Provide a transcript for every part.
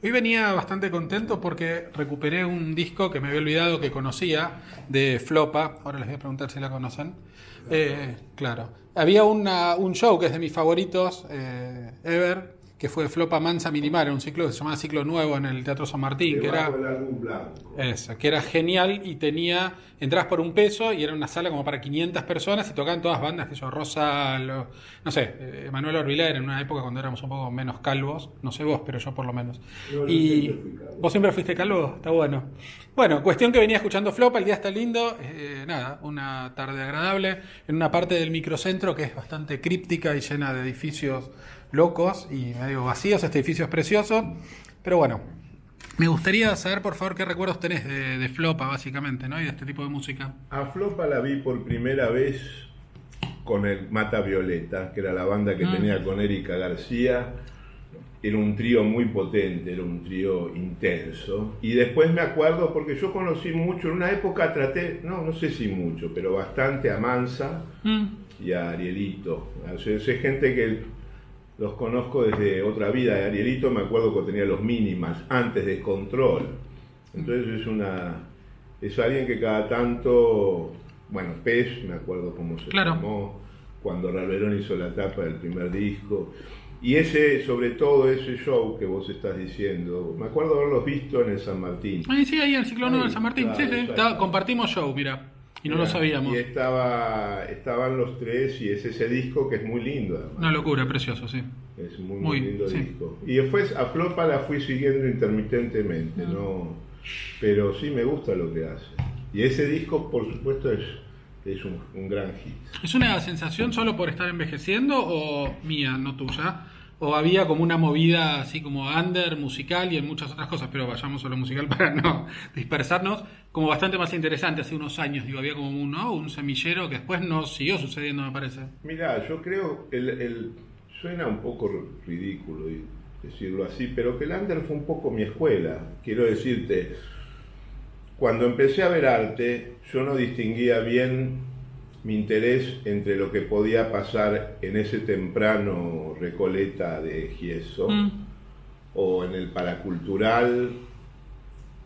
Hoy venía bastante contento porque recuperé un disco que me había olvidado que conocía, de Flopa. Ahora les voy a preguntar si la conocen. Claro. Había un show que es de mis favoritos, ever, que fue Flopa Mansa Minimar, un ciclo que se llamaba Ciclo Nuevo en el Teatro San Martín, que era, que era genial y tenía entradas por $1 y era una sala como para 500 personas y tocaban todas bandas, que yo, Rosal, no sé, Manuel Orbiler en una época cuando éramos un poco menos calvos, no sé vos, pero yo por lo menos. Y vos siempre fuiste calvo, está bueno. Bueno, cuestión que venía escuchando Flopa, el día está lindo, nada, una tarde agradable, en una parte del microcentro que es bastante críptica y llena de edificios locos y medio vacíos. Este edificio es precioso, pero bueno, me gustaría saber por favor qué recuerdos tenés de Flopa básicamente, ¿no? Y de este tipo de música. A Flopa la vi por primera vez con el Mata Violeta, que era la banda que tenía con Erika García. Era un trío muy potente, era un trío intenso. Y después me acuerdo, porque yo conocí mucho, en una época traté, no sé si mucho, pero bastante a Mansa y a Arielito. O sea, es gente que los conozco desde otra vida. Arielito me acuerdo que tenía los Mínimas, antes de Control. Entonces es alguien que cada tanto, bueno, Pez, me acuerdo cómo se llamó, cuando Ralverón hizo la tapa del primer disco. Y sobre todo ese show que vos estás diciendo, me acuerdo haberlos visto en el San Martín. Sí, ahí en el Ciclo Nuevo del San Martín, claro, sí. Compartimos show, mira. Y no lo sabíamos. Y estaban los tres y es ese disco que es muy lindo. Además. Una locura, precioso, sí. Es muy lindo disco. Y después a Flopa la fui siguiendo intermitentemente, ¿no? Pero sí me gusta lo que hace. Y ese disco, por supuesto, es un gran hit. ¿Es una sensación solo por estar envejeciendo o mía, no tuya? ¿O había como una movida así como under, musical y en muchas otras cosas, pero vayamos a lo musical para no dispersarnos, como bastante más interesante hace unos años? Digo, había como un semillero que después no siguió sucediendo, me parece. Mirá, yo creo, suena un poco ridículo decirlo así, pero que el under fue un poco mi escuela. Quiero decirte, cuando empecé a ver arte, yo no distinguía bien mi interés entre lo que podía pasar en ese temprano Recoleta de Gieso o en el paracultural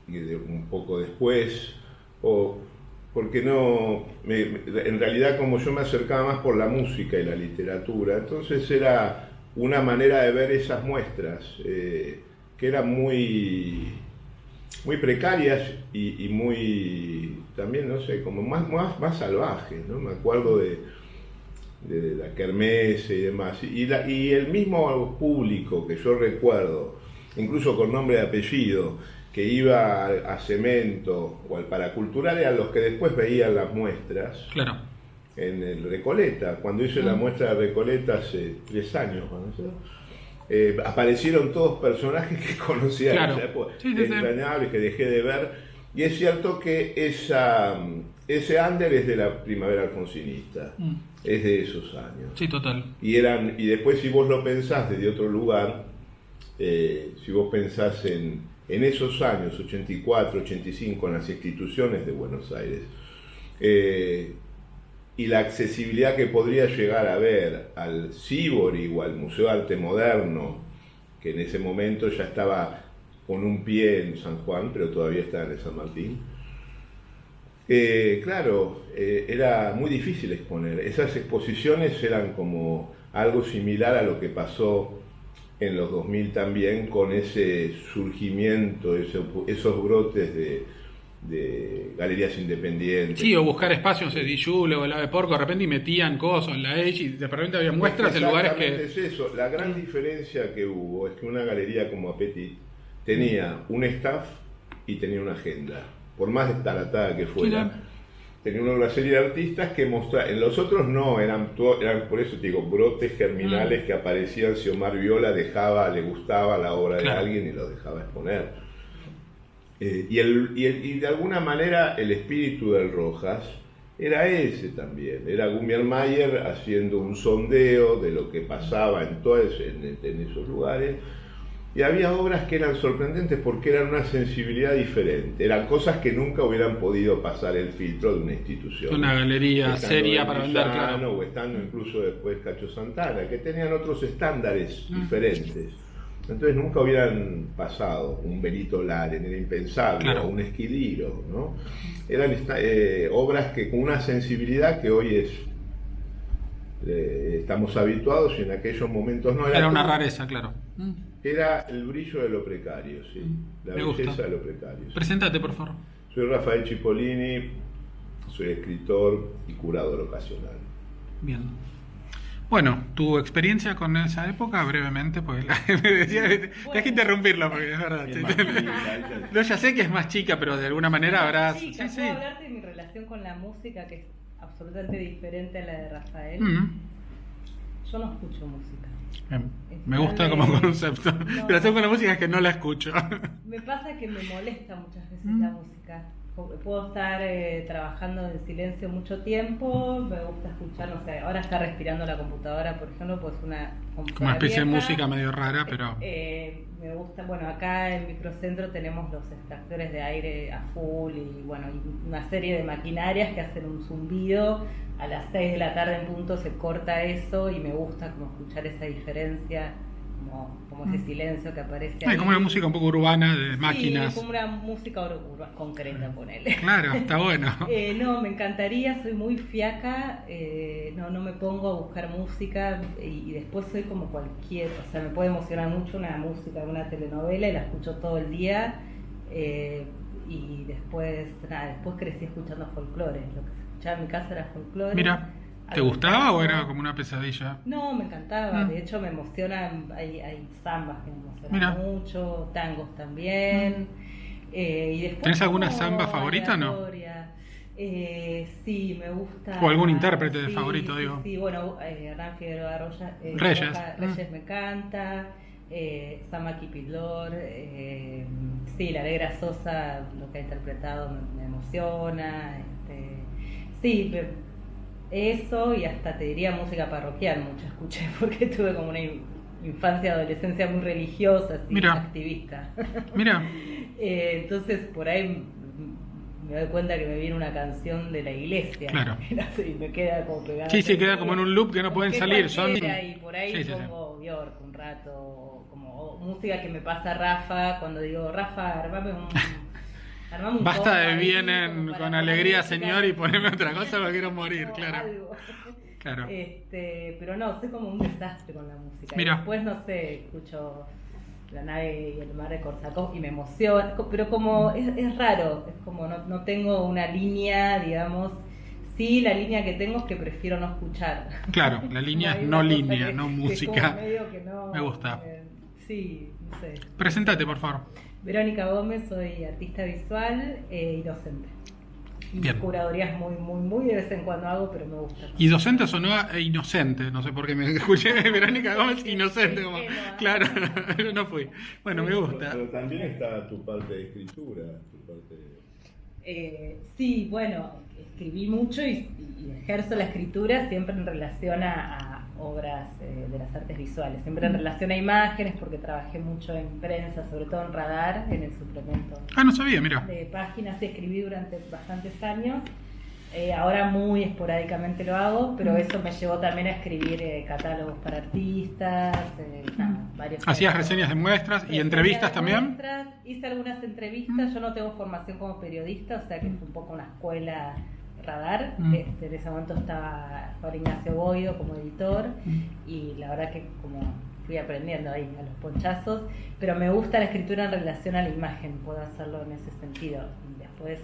y un poco después, o porque en realidad como yo me acercaba más por la música y la literatura, entonces era una manera de ver esas muestras que eran muy precarias y muy, también, no sé, como más salvajes, ¿no? Me acuerdo de la kermés y demás. Y el mismo público que yo recuerdo, incluso con nombre y apellido, que iba a Cemento o al Paracultural, eran los que después veían las muestras. Claro. En el Recoleta. Cuando hice la muestra de Recoleta hace 3 años, aparecieron todos personajes que conocía en esa época, entrañables, que dejé de ver, y es cierto que ese under es de la primavera alfonsinista, es de esos años. Sí, total. Y después, si vos lo pensás desde otro lugar, si vos pensás en esos años, 84, 85, en las instituciones de Buenos Aires, y la accesibilidad que podría llegar a haber al Sibori o al Museo de Arte Moderno, que en ese momento ya estaba con un pie en San Juan, pero todavía estaba en el San Martín. Claro, era muy difícil exponer. Esas exposiciones eran como algo similar a lo que pasó en los 2000 también, con ese surgimiento, esos brotes de galerías independientes. Sí, o buscar espacios en Dijule o el Ave Porco, de repente y metían cosas en la Edge y de repente había muestras en lugares que... Es eso. La gran diferencia que hubo es que una galería como Apetit tenía un staff y tenía una agenda, por más destaratada que fuera. Tenía una serie de artistas que mostraban, en los otros no, eran por eso te digo, brotes germinales que aparecían si Omar Viola le gustaba la obra de alguien y lo dejaba exponer. Y de alguna manera el espíritu del Rojas era ese también, era Gummiermayer haciendo un sondeo de lo que pasaba en esos lugares, y había obras que eran sorprendentes porque eran una sensibilidad diferente, eran cosas que nunca hubieran podido pasar el filtro de una institución. Una galería seria para vender, claro. O estando incluso después Cacho Santana, que tenían otros estándares diferentes. Entonces nunca hubieran pasado un Benito Laren, era impensable, Claro. o un Esquiliro, ¿no? Eran obras que con una sensibilidad que hoy estamos habituados y en aquellos momentos no. Era una rareza, claro. Era el brillo de lo precario, sí. La Me gusta. belleza de lo precario. Sí. Preséntate, por favor. Soy Rafael Cipollini, soy escritor y curador ocasional. Bien. Bueno, tu experiencia con esa época, brevemente, pues me decía, tenés que interrumpirla porque es verdad. Es más chica, No, ya sé que es más chica, pero de alguna manera habrás... Sí, Sí, sí. puedo hablarte de mi relación con la música, que es absolutamente diferente a la de Rafael. Yo no escucho música. Bien. Me gusta como concepto. Mi relación con la música es que no la escucho. Me pasa que me molesta muchas veces la música. Puedo estar trabajando en silencio mucho tiempo, me gusta escuchar, no sé, ahora está respirando la computadora, por ejemplo, pues una computadora Como una especie de vieja. música medio rara, pero... Me gusta, bueno, acá en Microcentro tenemos los extractores de aire a full y bueno, y una serie de maquinarias que hacen un zumbido. A las 6 de la tarde en punto se corta eso y me gusta como escuchar esa diferencia, como ese silencio que aparece Hay ahí. como una música un poco urbana de máquinas. Sí, como una música concreta, ponele. Claro, está bueno. No, me encantaría, soy muy fiaca, no me pongo a buscar música y después soy como cualquier, o sea, me puede emocionar mucho una música de una telenovela y la escucho todo el día, y después crecí escuchando folclore, lo que se escuchaba en mi casa era folclore. Mira, ¿te Algo gustaba o tango. era como una pesadilla? No, me encantaba, de hecho me emocionan, hay zambas que me emocionan Mira. mucho, tangos también. Y después ¿Tenés alguna como samba favorita, no? aleatoria. Sí, me gusta. ¿O algún intérprete sí, favorito, sí, digo? Sí, bueno, Hernán Figueroa Reyes. Reyes me encanta, Sama Kipilor, sí, la Alegra Sosa, lo que ha interpretado me emociona. Sí, eso y hasta te diría música parroquial, mucho escuché porque tuve como una infancia, adolescencia muy religiosa, así, Mira. activista. Mira, Entonces por ahí me doy cuenta que me viene una canción de la iglesia. Claro. Y me queda como pegada. sí, queda como en un loop que no pueden Que salir. Son... cualquiera, y por ahí Sí, sí, sí. pongo Bjork un rato, como música que me pasa Rafa, cuando digo, Rafa, armame un Basta de combo ahí, vienen como para con poner alegría, música. señor, y ponerme otra cosa porque quiero morir, O claro. algo. Claro. Pero no, soy como un desastre con la música. Mira. Y después, no sé, escucho La nave y el mar de Korsakov y me emociona, pero como es raro, es como no tengo una línea, digamos. Sí, la línea que tengo es que prefiero no escuchar. Claro, la línea Como es hay no una cosa línea, que- no que es música. como medio que no, Me gusta. Sí, no sé. Preséntate, por favor. Verónica Gómez, soy artista visual y docente. Y Bien. curadurías muy de vez en cuando hago, pero me gusta. Y docente sonó a inocente, no sé por qué me escuché Verónica Gómez inocente, como, claro, pero no fui. Bueno, me gusta. Pero también está tu parte de escritura, tu parte de... Sí, bueno, escribí mucho y ejerzo la escritura siempre en relación a obras de las artes visuales, siempre en relación a imágenes, porque trabajé mucho en prensa, sobre todo en Radar, en el suplemento Ah, no sabía, mira. de páginas, y escribí durante bastantes años. Ahora muy esporádicamente lo hago, pero eso me llevó también a escribir catálogos para artistas, varios. ¿Hacías catálogos. reseñas de muestras y Reseñas entrevistas de también? muestras, hice algunas entrevistas, yo no tengo formación como periodista, o sea que es un poco una escuela Radar. En ese momento estaba Juan Ignacio Boido como editor y la verdad que como fui aprendiendo ahí a los ponchazos, pero me gusta la escritura en relación a la imagen, puedo hacerlo en ese sentido. Después,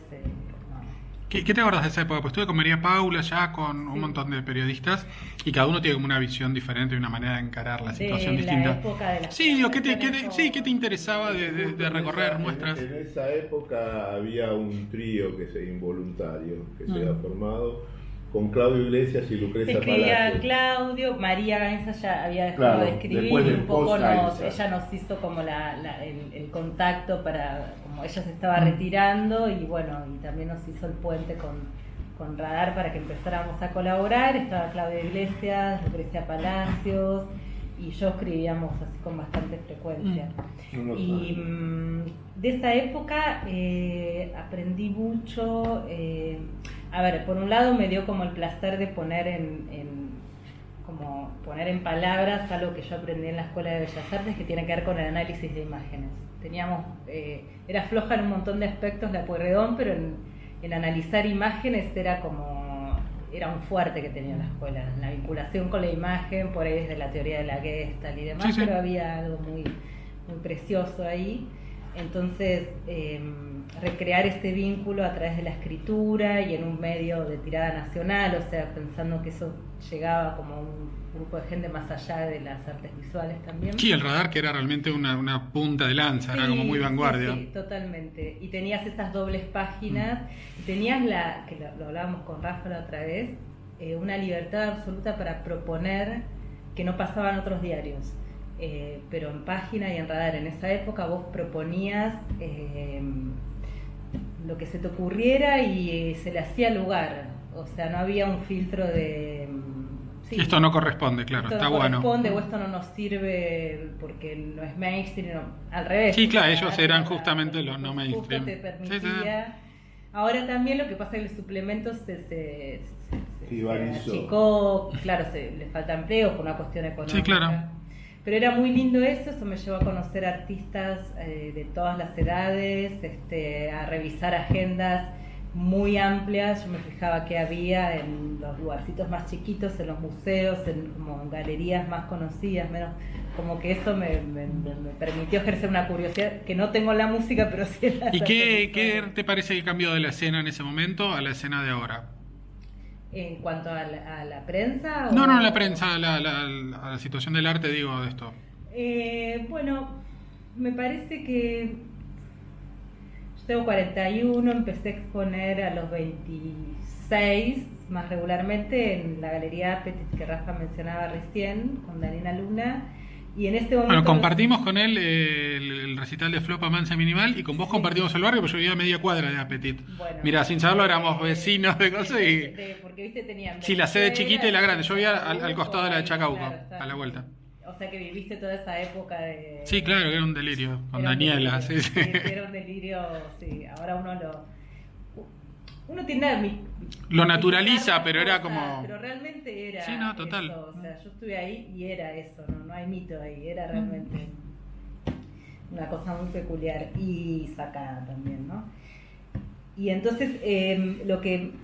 ¿Qué te acordás de esa época? Pues estuve con María Paula ya, con un montón de periodistas, y cada uno tiene como una visión diferente y una manera de encarar la situación de distinta. la época de las Sí, digo, ¿qué colaboraciones te interesaba de recorrer muestras? En esa época había un trío que se involuntario, que se había formado con Claudio Iglesias y Lucrecia escribía Palacios. Claudio, María Gainza ya había dejado Claro, de escribir después y del un poco post-Gainza. ella nos hizo como el contacto para, como ella se estaba retirando y bueno, y también nos hizo el puente con Radar para que empezáramos a colaborar. Estaba Claudio Iglesias, Lucrecia Palacios y yo escribíamos así con bastante frecuencia. Y de esa época aprendí mucho. A ver, por un lado me dio como el placer de poner como poner en palabras algo que yo aprendí en la Escuela de Bellas Artes que tiene que ver con el análisis de imágenes. Era floja en un montón de aspectos la Pueyrredón, pero en analizar imágenes era un fuerte que tenía la escuela, la vinculación con la imagen, por ahí desde la teoría de la Gestalt y demás, Sí. pero había algo muy, muy precioso ahí. Entonces, recrear este vínculo a través de la escritura y en un medio de tirada nacional, o sea, pensando que eso llegaba como a un grupo de gente más allá de las artes visuales también. Sí, el radar que era realmente una punta de lanza, era como muy vanguardia. Sí, totalmente. Y tenías esas dobles páginas, y tenías que lo hablábamos con Rafa la otra vez, una libertad absoluta para proponer que no pasaba en otros diarios. Pero en Página y en Radar en esa época vos proponías lo que se te ocurriera y se le hacía lugar, o sea, no había un filtro de esto no corresponde, claro, esto está no bueno. corresponde, o esto no nos sirve porque no es mainstream, al revés. Sí, claro, ellos eran justamente los no mainstream. Justo te permitía. Ahora también lo que pasa es que el suplemento se achicó, claro, le falta empleo por una cuestión económica. Sí, claro. Pero era muy lindo eso me llevó a conocer artistas de todas las edades, a revisar agendas muy amplias. Yo me fijaba qué había en los lugarcitos más chiquitos, en los museos, como en galerías más conocidas, menos, como que eso me permitió ejercer una curiosidad que no tengo en la música, pero sí en la ¿Y qué te parece que cambió de la escena en ese momento a la escena de ahora? ¿En cuanto a la prensa? No, la prensa, a la situación del arte, digo, de esto. Bueno, me parece que yo tengo 41, empecé a exponer a los 26 más regularmente en la Galería Petit que Rafa mencionaba recién, con Daniela Luna. Y en este momento... Bueno, compartimos con él el recital de Flopa Mansa Minimal y con vos compartimos el barrio, porque yo vivía a media cuadra de Apetit. Bueno, mira, sin saberlo éramos vecinos de cosas y... porque viste tenían... Sí, la sede chiquita y la grande. Yo vivía al costado de la de Chacabuco, claro, a la vuelta. O sea que viviste toda esa época de... Sí, claro, que era un delirio, con era un Daniela. delirio, Sí. Era un delirio, sí. Ahora uno tiende a... Lo naturaliza, pero era como... Pero realmente era Sí, no, total. eso. O sea, yo estuve ahí y era eso, no hay mito ahí, era realmente una cosa muy peculiar y sacada también, ¿no? Y entonces,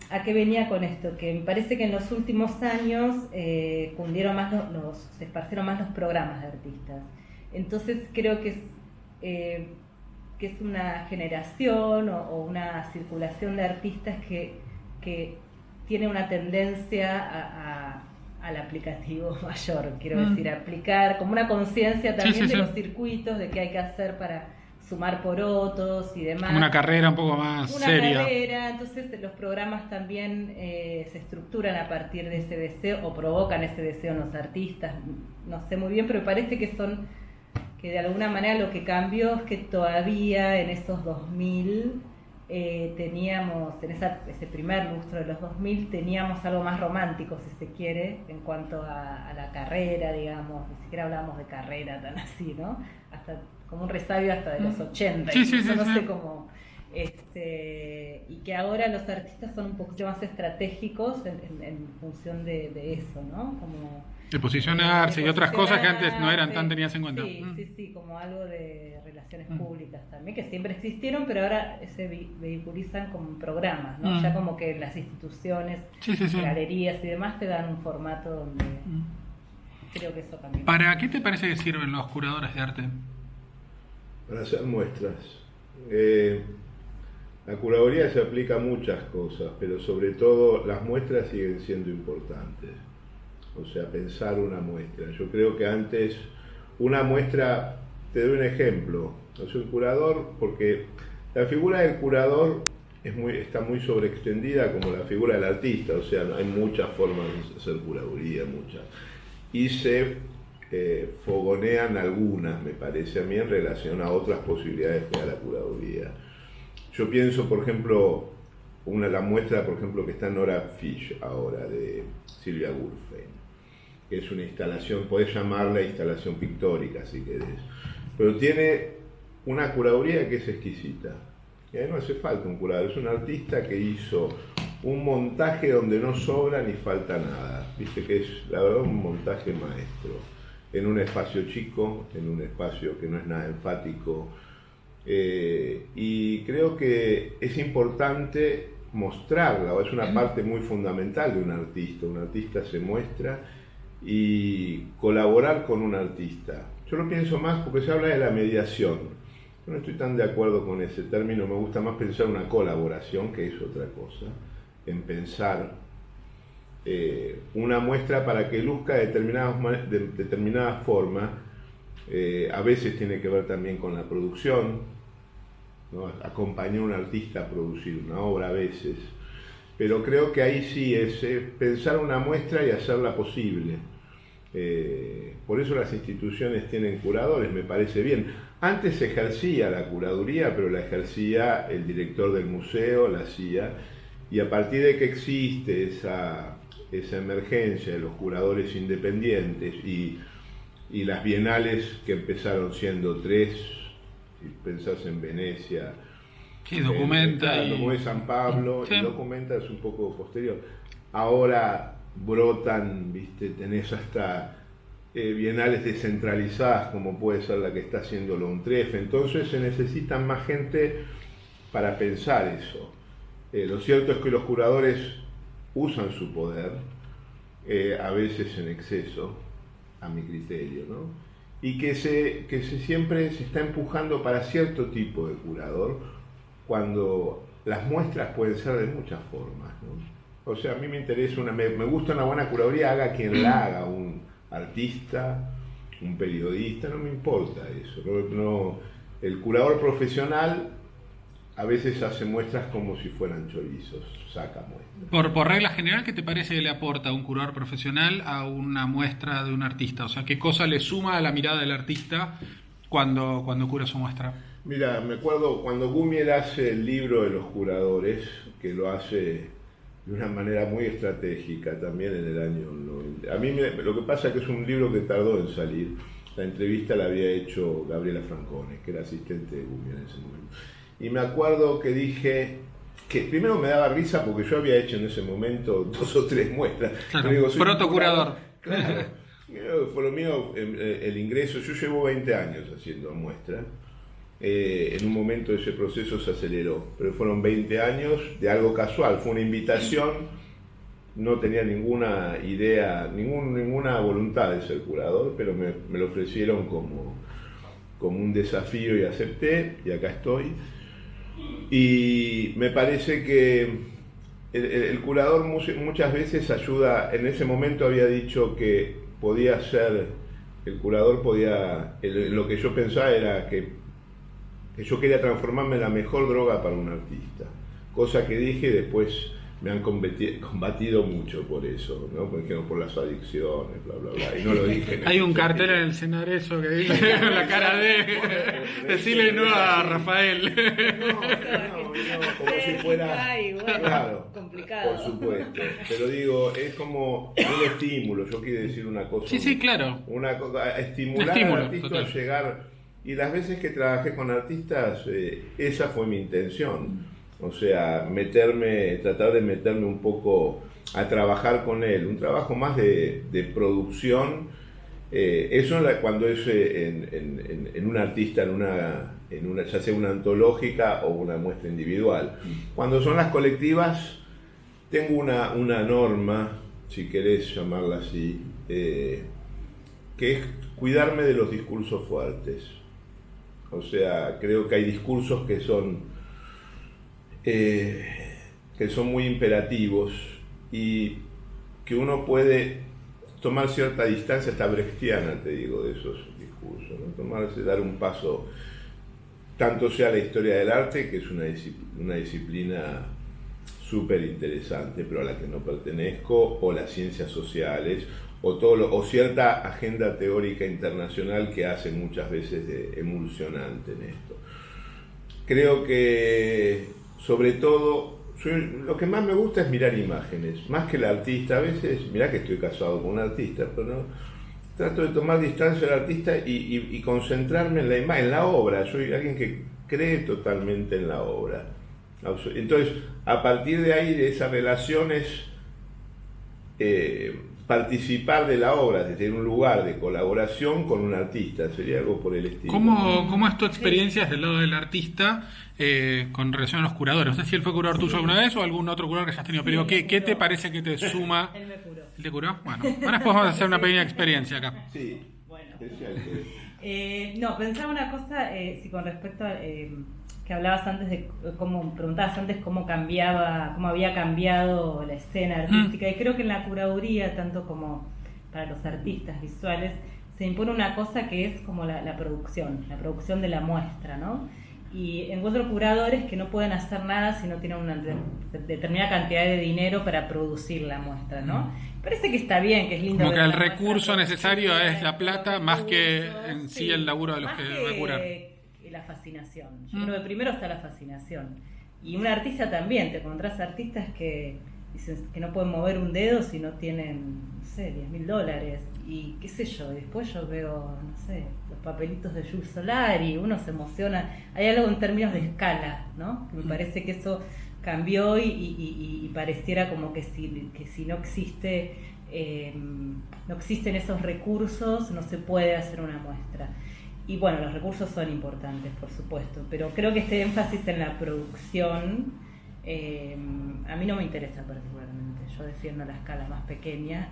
¿a qué venía con esto? Que me parece que en los últimos años cundieron más se esparcieron más los programas de artistas. Entonces creo que es una generación o una circulación de artistas que tiene una tendencia al aplicativo mayor, quiero decir, aplicar como una conciencia también de los circuitos, de qué hay que hacer para sumar porotos y demás. Como una carrera un poco más seria. Entonces los programas también se estructuran a partir de ese deseo o provocan ese deseo en los artistas, no sé muy bien, pero me parece que de alguna manera lo que cambió es que todavía en esos 2000 teníamos, en ese primer lustro de los 2000 teníamos algo más romántico, si se quiere, en cuanto a la carrera, digamos, ni siquiera hablábamos de carrera tan así, ¿no? Hasta como un resabio hasta de los 80, sí, no sé cómo, y que ahora los artistas son un poquito más estratégicos en función de eso, ¿no? Como de posicionarse y otras cosas que antes no eran tan tenidas en cuenta. Sí, como algo de relaciones públicas también, que siempre existieron, pero ahora se vehiculizan como programas, ¿no? Ya como que las instituciones, galerías y demás te dan un formato donde creo que eso también. ¿Para qué te parece que sirven los curadores de arte? Para hacer muestras. La curaduría se aplica a muchas cosas, pero sobre todo las muestras siguen siendo importantes. O sea, pensar una muestra. Yo creo que antes una muestra, te doy un ejemplo, o sea, un curador, porque la figura del curador está muy sobreextendida como la figura del artista, o sea, hay muchas formas de hacer curaduría, muchas. Y se fogonean algunas, me parece a mí, en relación a otras posibilidades que da la curaduría. Yo pienso, por ejemplo, la muestra, por ejemplo, que está en Nora Fish ahora, de Silvia Gurfein, que es una instalación, podés llamarla instalación pictórica si querés, pero tiene una curaduría que es exquisita. Y ahí no hace falta un curador, es un artista que hizo un montaje donde no sobra ni falta nada. Viste que es, la verdad, un montaje maestro. En un espacio chico, en un espacio que no es nada enfático. Y creo que es importante mostrarla, es una parte muy fundamental de un artista. Un artista se muestra y colaborar con un artista. Yo lo pienso más porque se habla de la mediación. Yo no estoy tan de acuerdo con ese término, me gusta más pensar una colaboración, que es otra cosa, en pensar una muestra para que luzca de determinada forma. A veces tiene que ver también con la producción, ¿no? Acompañar a un artista a producir una obra a veces, pero creo que ahí sí es pensar una muestra y hacerla posible. Por eso las instituciones tienen curadores, me parece bien. Antes se ejercía la curaduría, pero la ejercía el director del museo, la hacía, y a partir de que existe esa emergencia de los curadores independientes y las bienales que empezaron siendo 3, si pensás en Venecia, sí, Documenta como es San Pablo, sí. Y Documenta es un poco posterior. Ahora brotan, viste, tenés hasta bienales descentralizadas, como puede ser la que está haciendo Lontref. Entonces se necesitan más gente para pensar eso. Lo cierto es que los curadores usan su poder, a veces en exceso, a mi criterio, ¿no? Y que siempre se está empujando para cierto tipo de curador, cuando las muestras pueden ser de muchas formas, ¿no? O sea, a mí me interesa, me gusta una buena curaduría, haga quien la haga, un artista, un periodista, no me importa eso. No, el curador profesional a veces hace muestras como si fueran chorizos, saca muestras. Por regla general, ¿qué te parece que le aporta un curador profesional a una muestra de un artista? O sea, ¿qué cosa le suma a la mirada del artista cuando cura su muestra? Mira, me acuerdo cuando Gumier hace el libro de los curadores, que lo hace de una manera muy estratégica también en el año 90. A mí lo que pasa es que es un libro que tardó en salir. La entrevista la había hecho Gabriela Francone, que era asistente de Gumier en ese momento. Y me acuerdo que dije que primero me daba risa porque yo había hecho en ese momento 2 o 3 muestras. Claro, digo, protocurador. Claro, fue lo mío el ingreso. Yo llevo 20 años haciendo muestras. En un momento ese proceso se aceleró, pero fueron 20 años de algo casual. Fue una invitación, no tenía ninguna idea, ninguna voluntad de ser curador, pero me lo ofrecieron como un desafío y acepté, y acá estoy. Y me parece que el curador muchas veces ayuda. En ese momento había dicho que podía ser, el curador podía, lo que yo pensaba era que yo quería transformarme en la mejor droga para un artista, cosa que dije y después me han combatido mucho por eso, ¿no? Por las adicciones, bla, bla, bla, y no lo dije. Hay un cartel en el Cenareso que dice la cara de... Decirle no a Rafael. No, como si fuera... Ay, bueno, claro, complicado. por supuesto, pero digo, es como un estímulo. Yo quiero decir una cosa. Sí, claro. Una cosa, estimular Estímulo, al artista total. a llegar. Y las veces que trabajé con artistas, esa fue mi intención. O sea, tratar de meterme un poco a trabajar con él. Un trabajo más de producción. Eso cuando es en un artista, ya sea una antológica o una muestra individual. Cuando son las colectivas, tengo una norma, si querés llamarla así, que es cuidarme de los discursos fuertes. O sea, creo que hay discursos que son muy imperativos y que uno puede tomar cierta distancia, hasta brechtiana, te digo, de esos discursos, ¿no? Dar un paso, tanto sea la historia del arte, que es una disciplina súper interesante, pero a la que no pertenezco, o las ciencias sociales, o cierta agenda teórica internacional que hace muchas veces de emulsionante en esto. Creo que, sobre todo, lo que más me gusta es mirar imágenes, más que el artista. A veces, mirá que estoy casado con un artista, pero no, trato de tomar distancia del artista y concentrarme en la imagen, en la obra. Soy alguien que cree totalmente en la obra. Entonces, a partir de ahí, de esas relaciones, participar de la obra, de tener un lugar de colaboración con un artista, sería algo por el estilo. ¿Cómo es tu experiencia desde el lado del artista con relación a los curadores? No sé si él fue curador tuyo alguna vez o algún otro curador que hayas tenido, pero ¿qué te parece que te suma? Él me curó. ¿Él te curó? Bueno, ahora después vamos a hacer una pequeña experiencia acá. Sí, Bueno. especial. Pensaba una cosa, si con respecto a que hablabas antes de preguntabas antes cómo había cambiado la escena artística, y creo que en la curaduría, tanto como para los artistas visuales, se impone una cosa que es como la producción de la muestra, ¿no? Y encuentro curadores que no pueden hacer nada si no tienen una determinada cantidad de dinero para producir la muestra, ¿no? Parece que está bien, que es lindo. Como que el recurso necesario es la plata más que en sí el laburo de los que va a curar. La fascinación. Yo creo que primero está la fascinación. Y un artista también, te encontrás artistas que dicen que no pueden mover un dedo si no tienen, no sé, $10.000. Y qué sé yo, después yo veo, no sé, los papelitos de Jules Solari, uno se emociona. Hay algo en términos de escala, ¿no? Que me parece que eso cambió y pareciera como que si no existe, no existen esos recursos, no se puede hacer una muestra. Y bueno, los recursos son importantes, por supuesto, pero creo que este énfasis en la producción a mí no me interesa particularmente. Yo defiendo la escala más pequeña,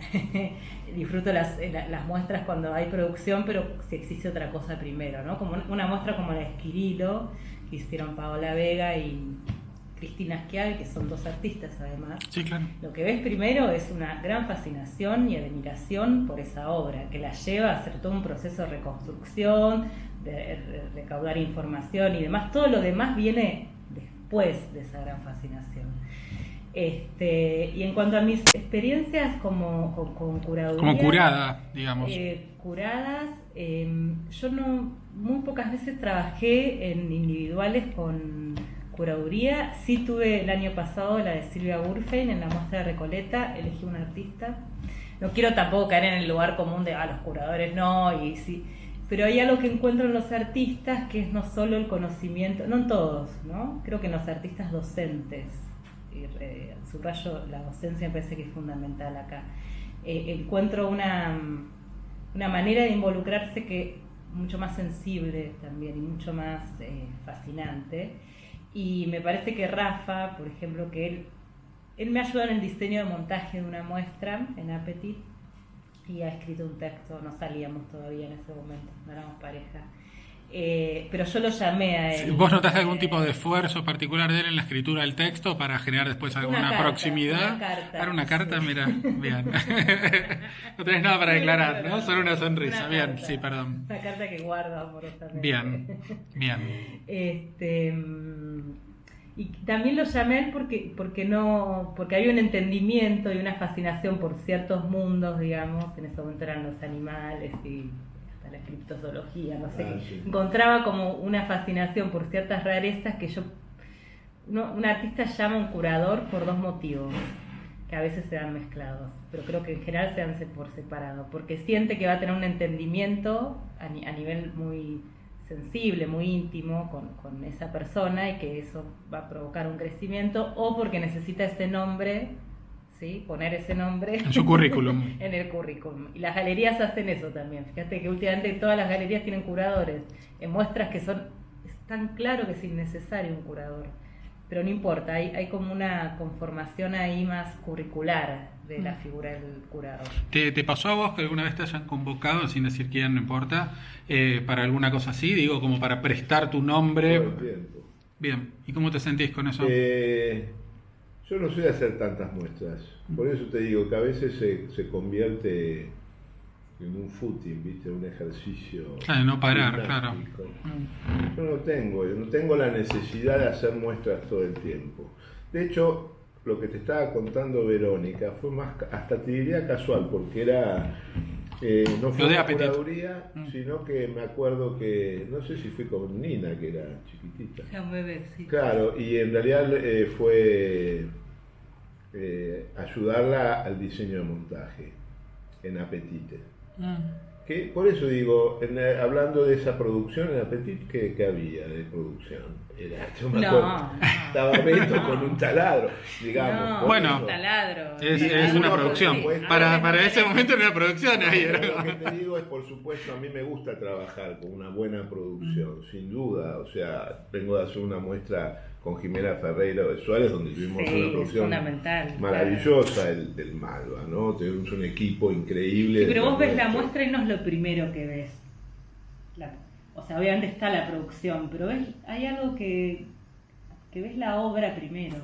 disfruto las muestras cuando hay producción, pero si existe otra cosa primero, ¿no? Como una muestra como la de Esquirilo, que hicieron Paola Vega y Cristina Schiavi, que son dos artistas además. Sí, claro. Lo que ves primero es una gran fascinación y admiración por esa obra, que la lleva a hacer todo un proceso de reconstrucción, de recaudar información y demás. Todo lo demás viene después de esa gran fascinación. Y en cuanto a mis experiencias con curaduría... Como curada, digamos. Curadas, yo muy pocas veces trabajé en individuales con curaduría. Sí tuve el año pasado la de Silvia Gurfein en la muestra de Recoleta, elegí un artista. No quiero tampoco caer en el lugar común de los curadores no, y sí, pero hay algo que encuentro en los artistas que es no solo el conocimiento, no en todos, ¿no? Creo que en los artistas docentes, y subrayo la docencia, me parece que es fundamental acá. Encuentro una manera de involucrarse que mucho más sensible también y mucho más fascinante. Y me parece que Rafa, por ejemplo, que él me ayuda en el diseño de montaje de una muestra en Appetit y ha escrito un texto, no salíamos todavía en ese momento, no éramos pareja. Pero yo lo llamé a él. ¿Vos notaste algún tipo de esfuerzo particular de él en la escritura del texto para generar después alguna proximidad? Una carta, sí. Mira, bien. No tenés nada para declarar, ¿no? Solo una sonrisa. Una bien, carta. sí, perdón. Una carta que guardo amorosamente. Bien. Y también lo llamé a él porque había un entendimiento y una fascinación por ciertos mundos, digamos, en ese momento eran los animales y hasta la criptozoología, no sé, sí. Encontraba como una fascinación por ciertas rarezas que un artista llama a un curador por dos motivos, que a veces se dan mezclados, pero creo que en general se dan por separado, porque siente que va a tener un entendimiento a nivel muy sensible, muy íntimo con esa persona y que eso va a provocar un crecimiento, o porque necesita ese nombre, ¿sí? Poner ese nombre En su currículum. en el currículum. Y las galerías hacen eso también. Fíjate que últimamente todas las galerías tienen curadores en muestras que es tan claro que es innecesario un curador. Pero no importa, hay como una conformación ahí más curricular de la figura del curador. ¿Te pasó a vos que alguna vez te hayan convocado, sin decir quién, no importa, para alguna cosa así? Digo, como para prestar tu nombre. Todo el tiempo. Bien, ¿y cómo te sentís con eso? Yo no soy de hacer tantas muestras. Por eso te digo que a veces se convierte en un footing, ¿viste? Un ejercicio. Claro, no parar, claro. Yo no tengo la necesidad de hacer muestras todo el tiempo. De hecho, lo que te estaba contando Verónica fue más, hasta te diría casual, porque no fue una curaduría, sino que me acuerdo que, no sé si fui con Nina, que era chiquitita. Era un bebé, sí. Claro, y en realidad fue ayudarla al diseño de montaje en Apetite. que por eso digo, hablando de esa producción en Apetit, ¿qué había de producción? Yo me acuerdo, estaba Beto con un taladro, digamos. Bueno, un taladro. Es una producción. Para ese momento era una producción. Ahí Pero era. lo que te digo es, por supuesto, a mí me gusta trabajar con una buena producción, sin duda. O sea, vengo de hacer una muestra con Jimena Ferreira de Suárez, donde tuvimos una producción maravillosa del Malva, ¿no? Tenemos un equipo increíble. Sí, pero vos ves la muestra y no es lo primero que ves. O sea, obviamente está la producción, pero hay algo que ves la obra primero.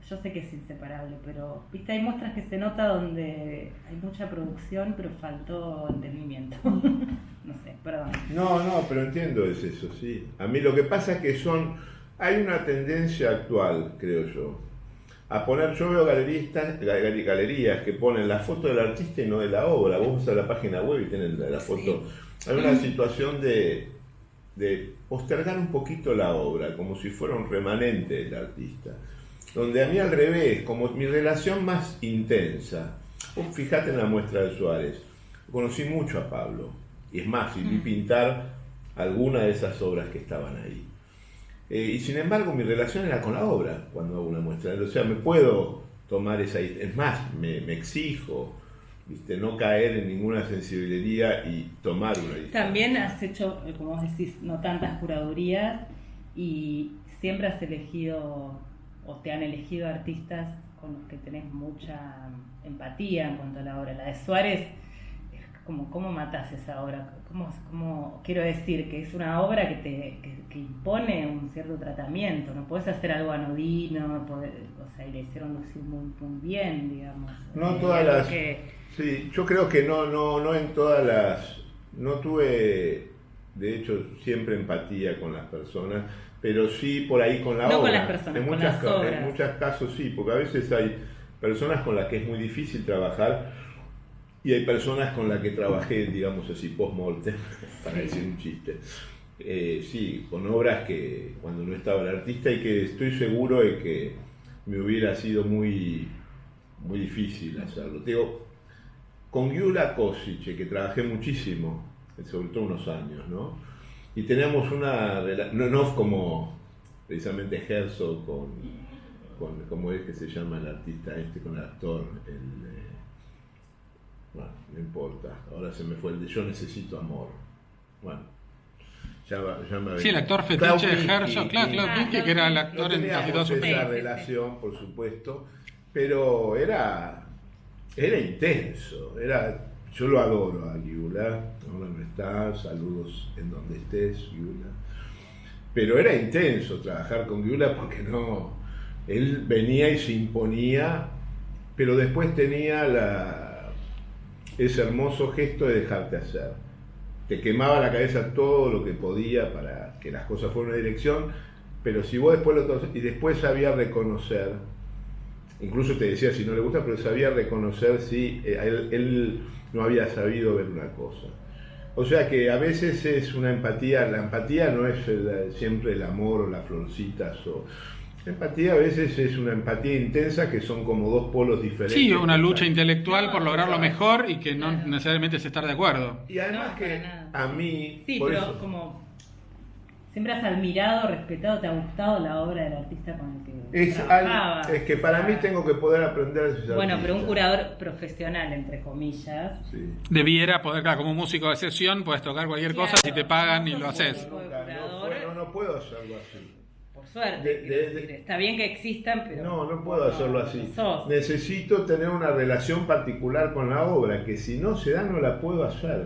Yo sé que es inseparable, pero viste, hay muestras que se nota donde hay mucha producción, pero faltó entendimiento. No sé, perdón. No, pero entiendo es eso, sí. A mí lo que pasa es que hay una tendencia actual, creo yo, a poner, yo veo galerías que ponen la foto del artista y no de la obra. Vos vas a la página web y tenés la foto. Sí. Hay una situación de postergar un poquito la obra, como si fuera un remanente del artista. Donde a mí al revés, como mi relación más intensa, vos fijate en la muestra de Suárez, conocí mucho a Pablo, y es más, y vi pintar alguna de esas obras que estaban ahí. Y sin embargo mi relación era con la obra cuando hago una muestra, o sea, me puedo tomar esa, es más, me exijo, ¿viste? No caer en ninguna sensibilidad y tomar una distancia. También has hecho, como vos decís, no tantas curadurías y siempre has elegido o te han elegido artistas con los que tenés mucha empatía en cuanto a la obra. La de Suárez, ¿cómo matás esa obra? ¿Cómo quiero decir que es una obra que impone un cierto tratamiento? No podés hacer algo anodino, o sea, y le hicieron lucir muy, muy bien, digamos. No todas las... Sí, yo creo que no en todas las... No tuve, de hecho, siempre empatía con las personas, pero sí por ahí con la obra. No con las personas, con las obras. En muchos casos sí, porque a veces hay personas con las que es muy difícil trabajar y hay personas con las que trabajé, digamos así, post-mortem, para decir un chiste. Sí, con obras que cuando no estaba el artista y que estoy seguro de que me hubiera sido muy, muy difícil hacerlo. Digo, con Gyula Kosice, que trabajé muchísimo, sobre todo unos años, ¿no? Y teníamos una relación, no como precisamente Herzog con ¿cómo es que se llama el artista con el actor? Bueno, no importa, ahora se me fue el de Yo Necesito Amor. Bueno, ya me sí, el actor fetiche de Herzog, claro, que era el actor en casi todos sus esa relación, por supuesto, pero era intenso, yo lo adoro a Gyula, ahora no está, saludos en donde estés, Gyula. Pero era intenso trabajar con Gyula porque él venía y se imponía, pero después tenía ese hermoso gesto de dejarte hacer. Te quemaba la cabeza todo lo que podía para que las cosas fueran en una dirección, pero si vos después sabía reconocer, incluso te decía si no le gusta, pero sabía reconocer si él no había sabido ver una cosa. O sea que a veces es una empatía, la empatía no es siempre el amor o las florcitas, la empatía a veces es una empatía intensa que son como dos polos diferentes. Sí, una lucha intelectual por lograr lo mejor y que no necesariamente es estar de acuerdo. Y además que a mí... Sí, pero eso, como siempre has admirado, respetado, te ha gustado la obra del artista con el que trabajabas. Es que para mí tengo que poder aprender de sus Bueno, artistas. pero un curador profesional, entre comillas. Sí. Debiera poder, claro, como músico de sesión, puedes tocar cualquier cosa si te pagan y lo haces. No puedo hacerlo así. Por suerte, está bien que existan, pero... No puedo hacerlo así. Necesito tener una relación particular con la obra, que si no se da no la puedo hacer.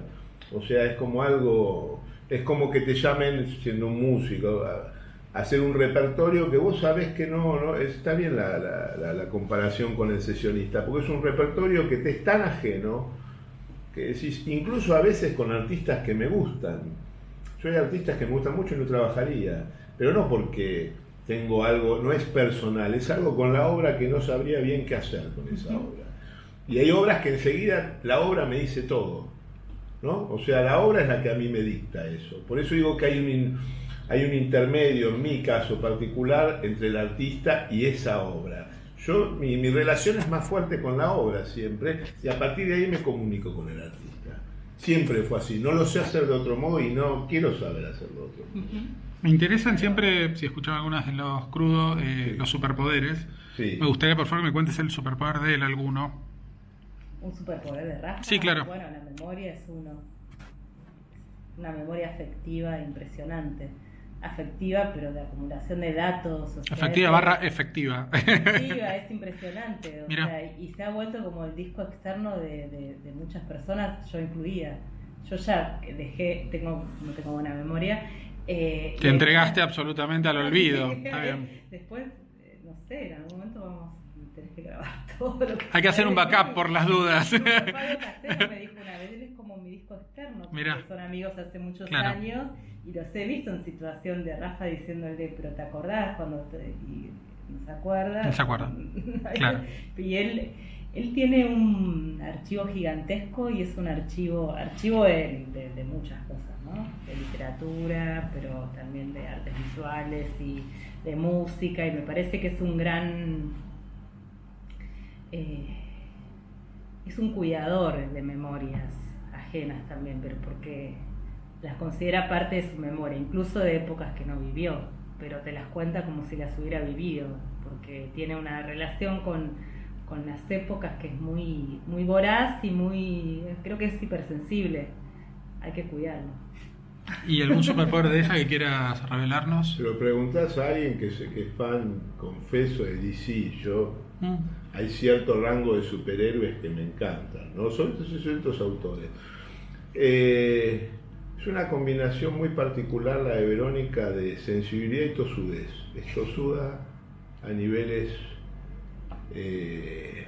O sea, es como algo... Es como que te llamen, siendo un músico, a hacer un repertorio que vos sabés que no está bien la comparación con el sesionista, porque es un repertorio que te es tan ajeno, que decís, incluso a veces con artistas que me gustan. Yo hay artistas que me gustan mucho y no trabajaría, pero no porque tengo algo, no es personal, es algo con la obra que no sabría bien qué hacer con esa obra. Y hay obras que enseguida la obra me dice todo, ¿no? O sea, la obra es la que a mí me dicta eso. Por eso digo que hay un intermedio, en mi caso particular, entre el artista y esa obra. Mi relación es más fuerte con la obra siempre, y a partir de ahí me comunico con el artista. siempre fue así. No lo sé hacer de otro modo y no quiero saber hacerlo de otro modo. Me interesan siempre, si escuchaba algunas de los crudos, los superpoderes. Sí. Me gustaría, por favor, que me cuentes el superpoder de él, alguno. Un superpoder de Rafa. Sí, claro. Bueno, la memoria es uno. Una memoria afectiva impresionante. Afectiva, pero de acumulación de datos. O sea, Afectiva barra efectiva. Efectiva, es impresionante. O Mirá. sea, y se ha vuelto como el disco externo de muchas personas, yo incluida. Yo ya no tengo buena memoria. Te entregaste absolutamente al olvido. Está bien. Después, no sé, en algún momento vamos a tener que grabar todo lo que... Hay que hacer un backup por las dudas. Fabio Casero me dijo una vez, él es como mi disco externo, porque Mirá. son amigos hace muchos Claro. años, y los he visto en situación de Rafa diciéndole, pero ¿te acordás? Y no se acuerda. No se acuerda. Claro. Y él tiene un archivo gigantesco y es un archivo de muchas cosas, ¿no? De literatura, pero también de artes visuales y de música, y me parece que es un gran... es un cuidador de memorias ajenas también, pero porque las considera parte de su memoria, incluso de épocas que no vivió, pero te las cuenta como si las hubiera vivido, porque tiene una relación con las épocas que es muy, muy voraz y creo que es hipersensible, hay que cuidarlo. ¿Y algún superpoder de ella que quieras revelarnos? Se lo preguntás a alguien que es fan confeso de DC. Hay cierto rango de superhéroes que me encantan, ¿no? Son estos autores. Es una combinación muy particular la de Verónica de sensibilidad y tosudez. Es tosuda a niveles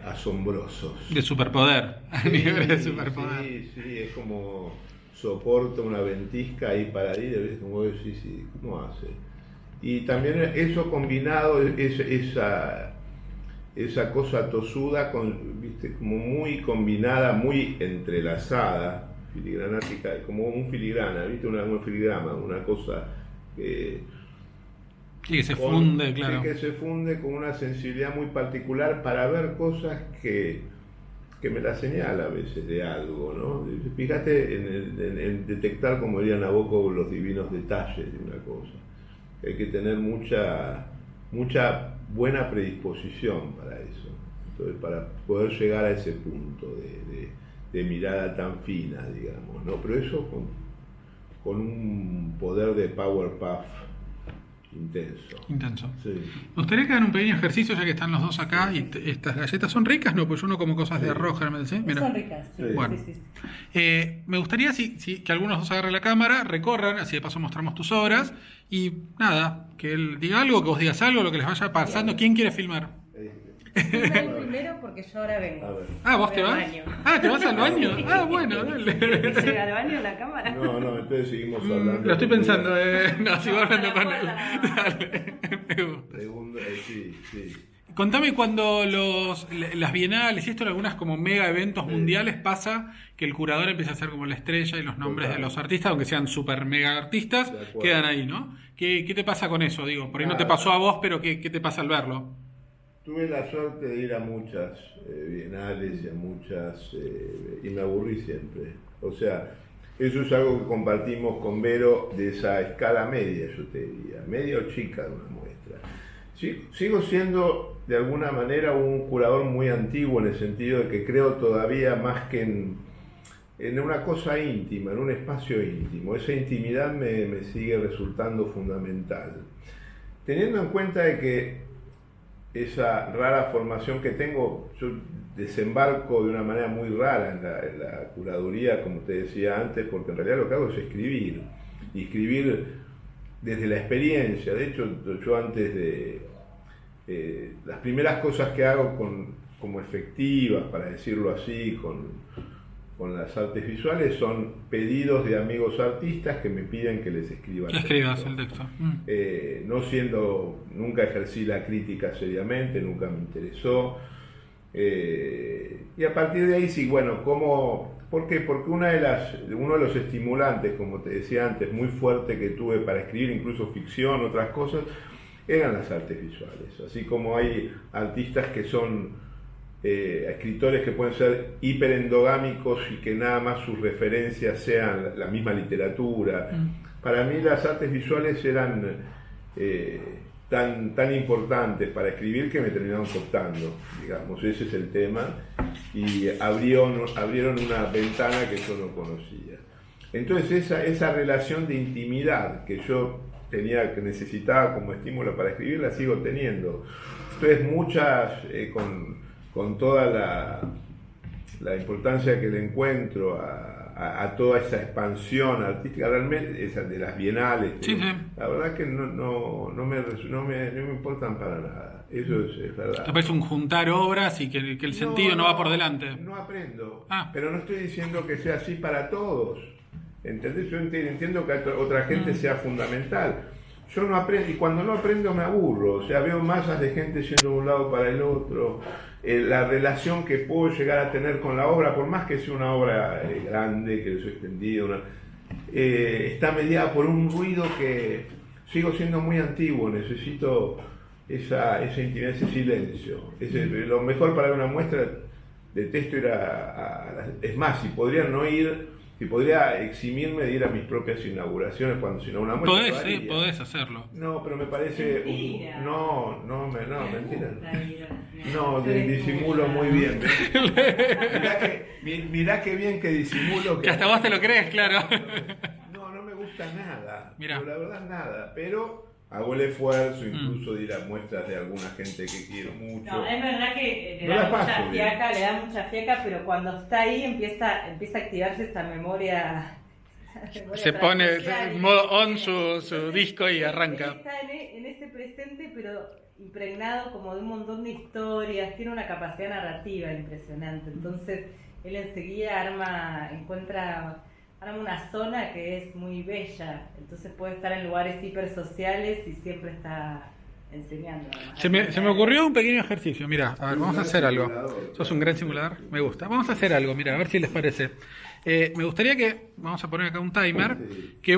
asombrosos. De superpoder. A nivel de superpoder. Sí, es como soporta una ventisca ahí paradita, ¿ves? Como vos decís, sí, ¿cómo hace? Y también eso combinado, esa cosa tosuda, ¿viste? Como muy combinada, muy entrelazada, filigranática, como un filigrana, ¿viste? Un filigrama, una cosa que... Y que se funde, claro. Que se funde con una sensibilidad muy particular para ver cosas que me la señala a veces de algo, ¿no? Fíjate en detectar, como diría Nabokov, los divinos detalles de una cosa. Hay que tener mucha buena predisposición para eso. Entonces, para poder llegar a ese punto de mirada tan fina, digamos, ¿no? Pero eso con un poder de Powerpuff intenso. Sí. Me gustaría que hagan un pequeño ejercicio, ya que están los dos acá, y estas galletas son ricas, ¿no? Pues yo no como cosas de arroz, generalmente, ¿sí? Mira. Son ricas, sí. Bueno. Sí. Me gustaría que algunos dos agarren la cámara, recorran, así de paso mostramos tus obras, y nada, que él diga algo, que vos digas algo, lo que les vaya pasando. ¿Quién quiere filmar? Primero porque yo ahora vengo. ¿Vos te vas? ¿Te vas al baño? Bueno, dale. ¿Llega al baño la cámara? No, entonces seguimos hablando. Lo estoy pensando, no, sigo hablando con él. Dale, me gusta. Sí. Contame cuando las bienales y esto en algunas como mega eventos mundiales pasa que el curador empieza a ser como la estrella y los nombres de los artistas, aunque sean super mega artistas, quedan ahí, ¿no? ¿Qué te pasa con eso? Digo, por ahí no te pasó a vos, pero ¿qué te pasa al verlo? Tuve la suerte de ir a muchas bienales y a muchas... y me aburrí siempre. O sea, eso es algo que compartimos con Vero de esa escala media, yo te diría. Media o chica de una muestra. Sigo siendo, de alguna manera, un curador muy antiguo en el sentido de que creo todavía más que en una cosa íntima, en un espacio íntimo. Esa intimidad me sigue resultando fundamental. Teniendo en cuenta de que esa rara formación que tengo, yo desembarco de una manera muy rara en la curaduría, como te decía antes, porque en realidad lo que hago es escribir, y escribir desde la experiencia. De hecho, yo antes de las primeras cosas que hago como efectivas, para decirlo así, con las artes visuales, son pedidos de amigos artistas que me piden que les escriba el texto. Nunca ejercí la crítica seriamente, nunca me interesó. Y a partir de ahí sí, bueno, ¿por qué? Porque uno de los estimulantes, como te decía antes, muy fuerte que tuve para escribir, incluso ficción, otras cosas, eran las artes visuales. Así como hay artistas que son escritores que pueden ser hiperendogámicos y que nada más sus referencias sean la misma literatura. Para mí las artes visuales eran tan importantes para escribir que me terminaron cooptando, digamos, ese es el tema, y abrieron una ventana que yo no conocía. Entonces esa relación de intimidad que yo que necesitaba como estímulo para escribir, la sigo teniendo. Entonces muchas, con toda la importancia que le encuentro a toda esa expansión artística, realmente, esa de las bienales, sí. La verdad que no me importan para nada, eso es verdad. ¿Te parece un juntar obras y que el sentido no va por delante? No aprendo, Ah. pero no estoy diciendo que sea así para todos, ¿entendés? Yo entiendo que otra gente sea fundamental. Yo no aprendo, y cuando no aprendo me aburro, o sea, veo masas de gente yendo de un lado para el otro. La relación que puedo llegar a tener con la obra, por más que sea una obra grande, que es extendida, está mediada por un ruido que sigo siendo muy antiguo, necesito esa intimidad, ese silencio. Lo mejor para una muestra, detesto ir es más, si podría eximirme de ir a mis propias inauguraciones cuando se inaugura una muestra. Podés hacerlo. No, pero me parece... Mentira. Mentira. No, disimulo muy bien. Mirá qué bien que disimulo. Que hasta vos te lo crees, claro. No me gusta nada. Mirá. La verdad nada, pero hago el esfuerzo incluso de ir a muestras de alguna gente que quiero mucho. No, es verdad que No la paso bien. le da mucha fiaca, pero cuando está ahí empieza a activarse esa memoria. Se pone en modo on su Entonces, disco y arranca. Él está en ese presente, pero impregnado como de un montón de historias, tiene una capacidad narrativa impresionante. Entonces, él enseguida arma una zona que es muy bella. Entonces puede estar en lugares hipersociales y siempre está enseñando. Se me ocurrió un pequeño ejercicio. Mira, a ver, vamos a hacer algo. Sos un gran simulador, me gusta. Vamos a hacer algo, mira, a ver si les parece. Me gustaría que, vamos a poner acá un timer, que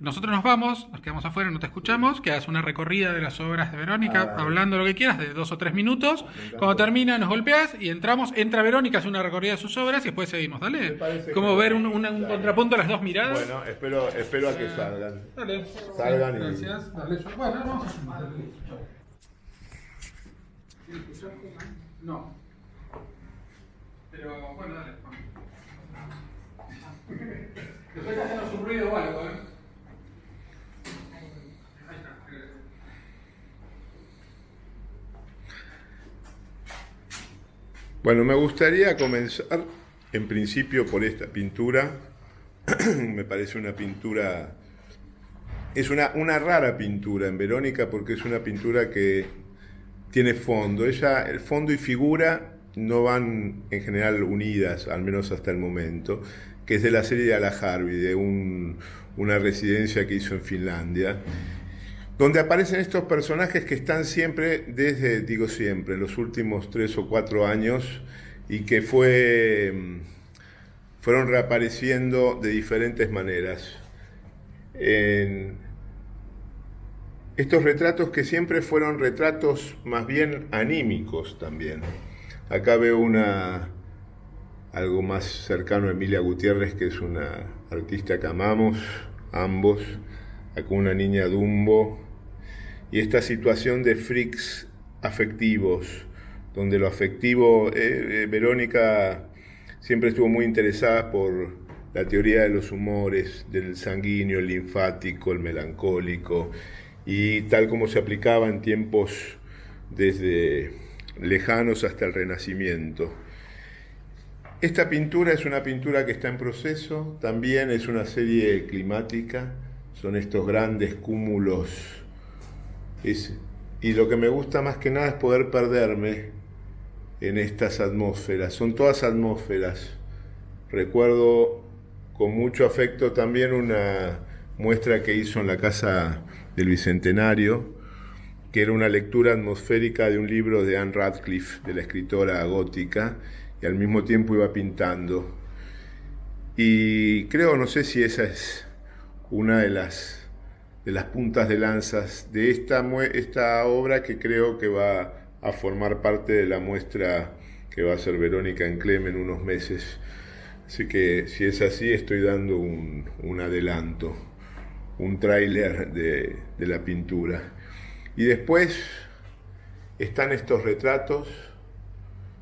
nosotros nos vamos, nos quedamos afuera, no te escuchamos, que hagas una recorrida de las obras de Verónica, hablando lo que quieras, de 2 o 3 minutos. Cuando termina, nos golpeas y entra Verónica, hace una recorrida de sus obras y después seguimos, ¿dale? Como ver un contrapunto a las dos miradas. Bueno, espero a que salgan. Dale. Salgan Gracias. Dale. Bueno, vamos a filmar. No. Pero, bueno, dale. Después hacemos un ruido o algo, ¿eh? Ahí está. Bueno, me gustaría comenzar en principio por esta pintura. Me parece una pintura, es una rara pintura en Verónica porque es una pintura que tiene fondo. El fondo y figura no van en general unidas, al menos hasta el momento, que es de la serie de Ala Harvey, de una residencia que hizo en Finlandia, donde aparecen estos personajes que están siempre, los últimos 3 o 4 años, y que fueron reapareciendo de diferentes maneras. En estos retratos que siempre fueron retratos más bien anímicos también. Acá veo algo más cercano a Emilia Gutiérrez, que es una artista que amamos ambos. Acá una niña Dumbo. Y esta situación de freaks afectivos, donde lo afectivo, Verónica siempre estuvo muy interesada por la teoría de los humores, del sanguíneo, el linfático, el melancólico, y tal como se aplicaba en tiempos desde lejanos hasta el Renacimiento. Esta pintura es una pintura que está en proceso, también es una serie climática, son estos grandes cúmulos. Y lo que me gusta más que nada es poder perderme en estas atmósferas, son todas atmósferas. Recuerdo con mucho afecto también una muestra que hizo en la Casa del Bicentenario, que era una lectura atmosférica de un libro de Anne Radcliffe, de la escritora gótica, y al mismo tiempo iba pintando. Y creo, no sé si esa es una de las puntas de lanzas de esta obra, que creo que va a formar parte de la muestra que va a ser Verónica en Clem en unos meses. Así que si es así, estoy dando un adelanto, un tráiler de la pintura. Y después están estos retratos.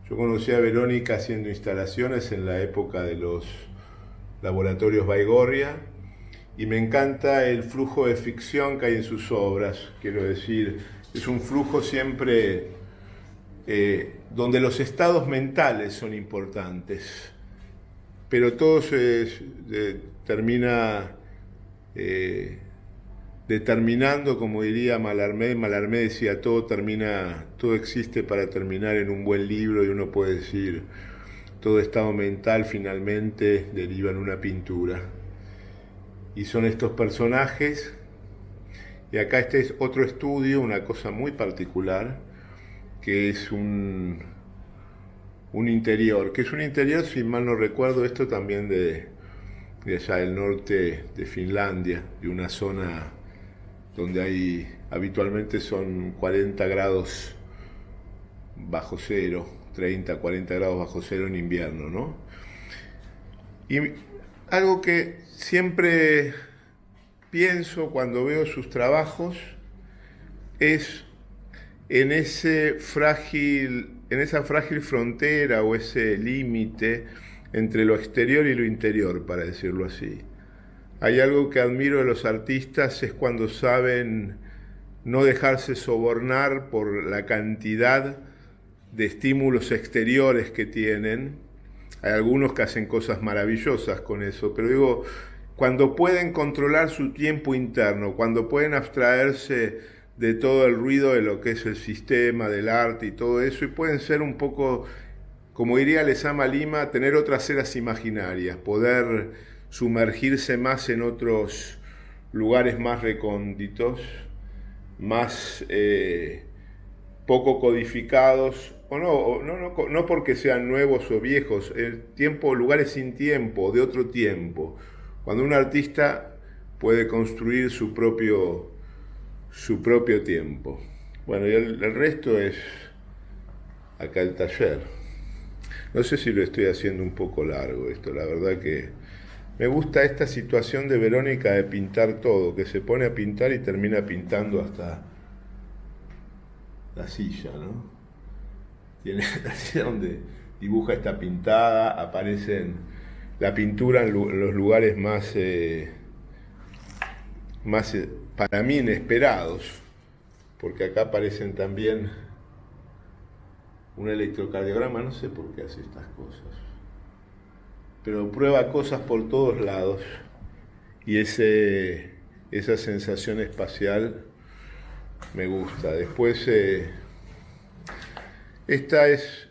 Yo conocí a Verónica haciendo instalaciones en la época de los laboratorios Baigorria, y me encanta el flujo de ficción que hay en sus obras. Quiero decir, es un flujo siempre donde los estados mentales son importantes, pero todo termina determinando, como diría Mallarmé. Mallarmé decía, todo existe para terminar en un buen libro, y uno puede decir, todo estado mental finalmente deriva en una pintura. Y son estos personajes, y acá este es otro estudio, una cosa muy particular, que es un interior, si mal no recuerdo, esto también de allá del norte de Finlandia, de una zona donde habitualmente son 40 grados bajo cero, 30, 40 grados bajo cero en invierno, ¿no? Y algo que siempre pienso cuando veo sus trabajos es en esa frágil frontera o ese límite entre lo exterior y lo interior, para decirlo así. Hay algo que admiro de los artistas, es cuando saben no dejarse sobornar por la cantidad de estímulos exteriores que tienen. Hay algunos que hacen cosas maravillosas con eso, pero digo, cuando pueden controlar su tiempo interno, cuando pueden abstraerse de todo el ruido de lo que es el sistema, del arte y todo eso, y pueden ser un poco, como diría Lezama Lima, tener otras eras imaginarias, poder sumergirse más en otros lugares más recónditos, más poco codificados, no porque sean nuevos o viejos, lugares sin tiempo, de otro tiempo. Cuando un artista puede construir su propio tiempo. Bueno, y el resto es acá el taller. No sé si lo estoy haciendo un poco largo esto, la verdad que me gusta esta situación de Verónica de pintar todo, que se pone a pintar y termina pintando hasta la silla, ¿no? Tiene la silla donde dibuja, está pintada, aparecen la pintura en los lugares más para mí inesperados, porque acá aparecen también un electrocardiograma, no sé por qué hace estas cosas, pero prueba cosas por todos lados, y esa sensación espacial me gusta. Después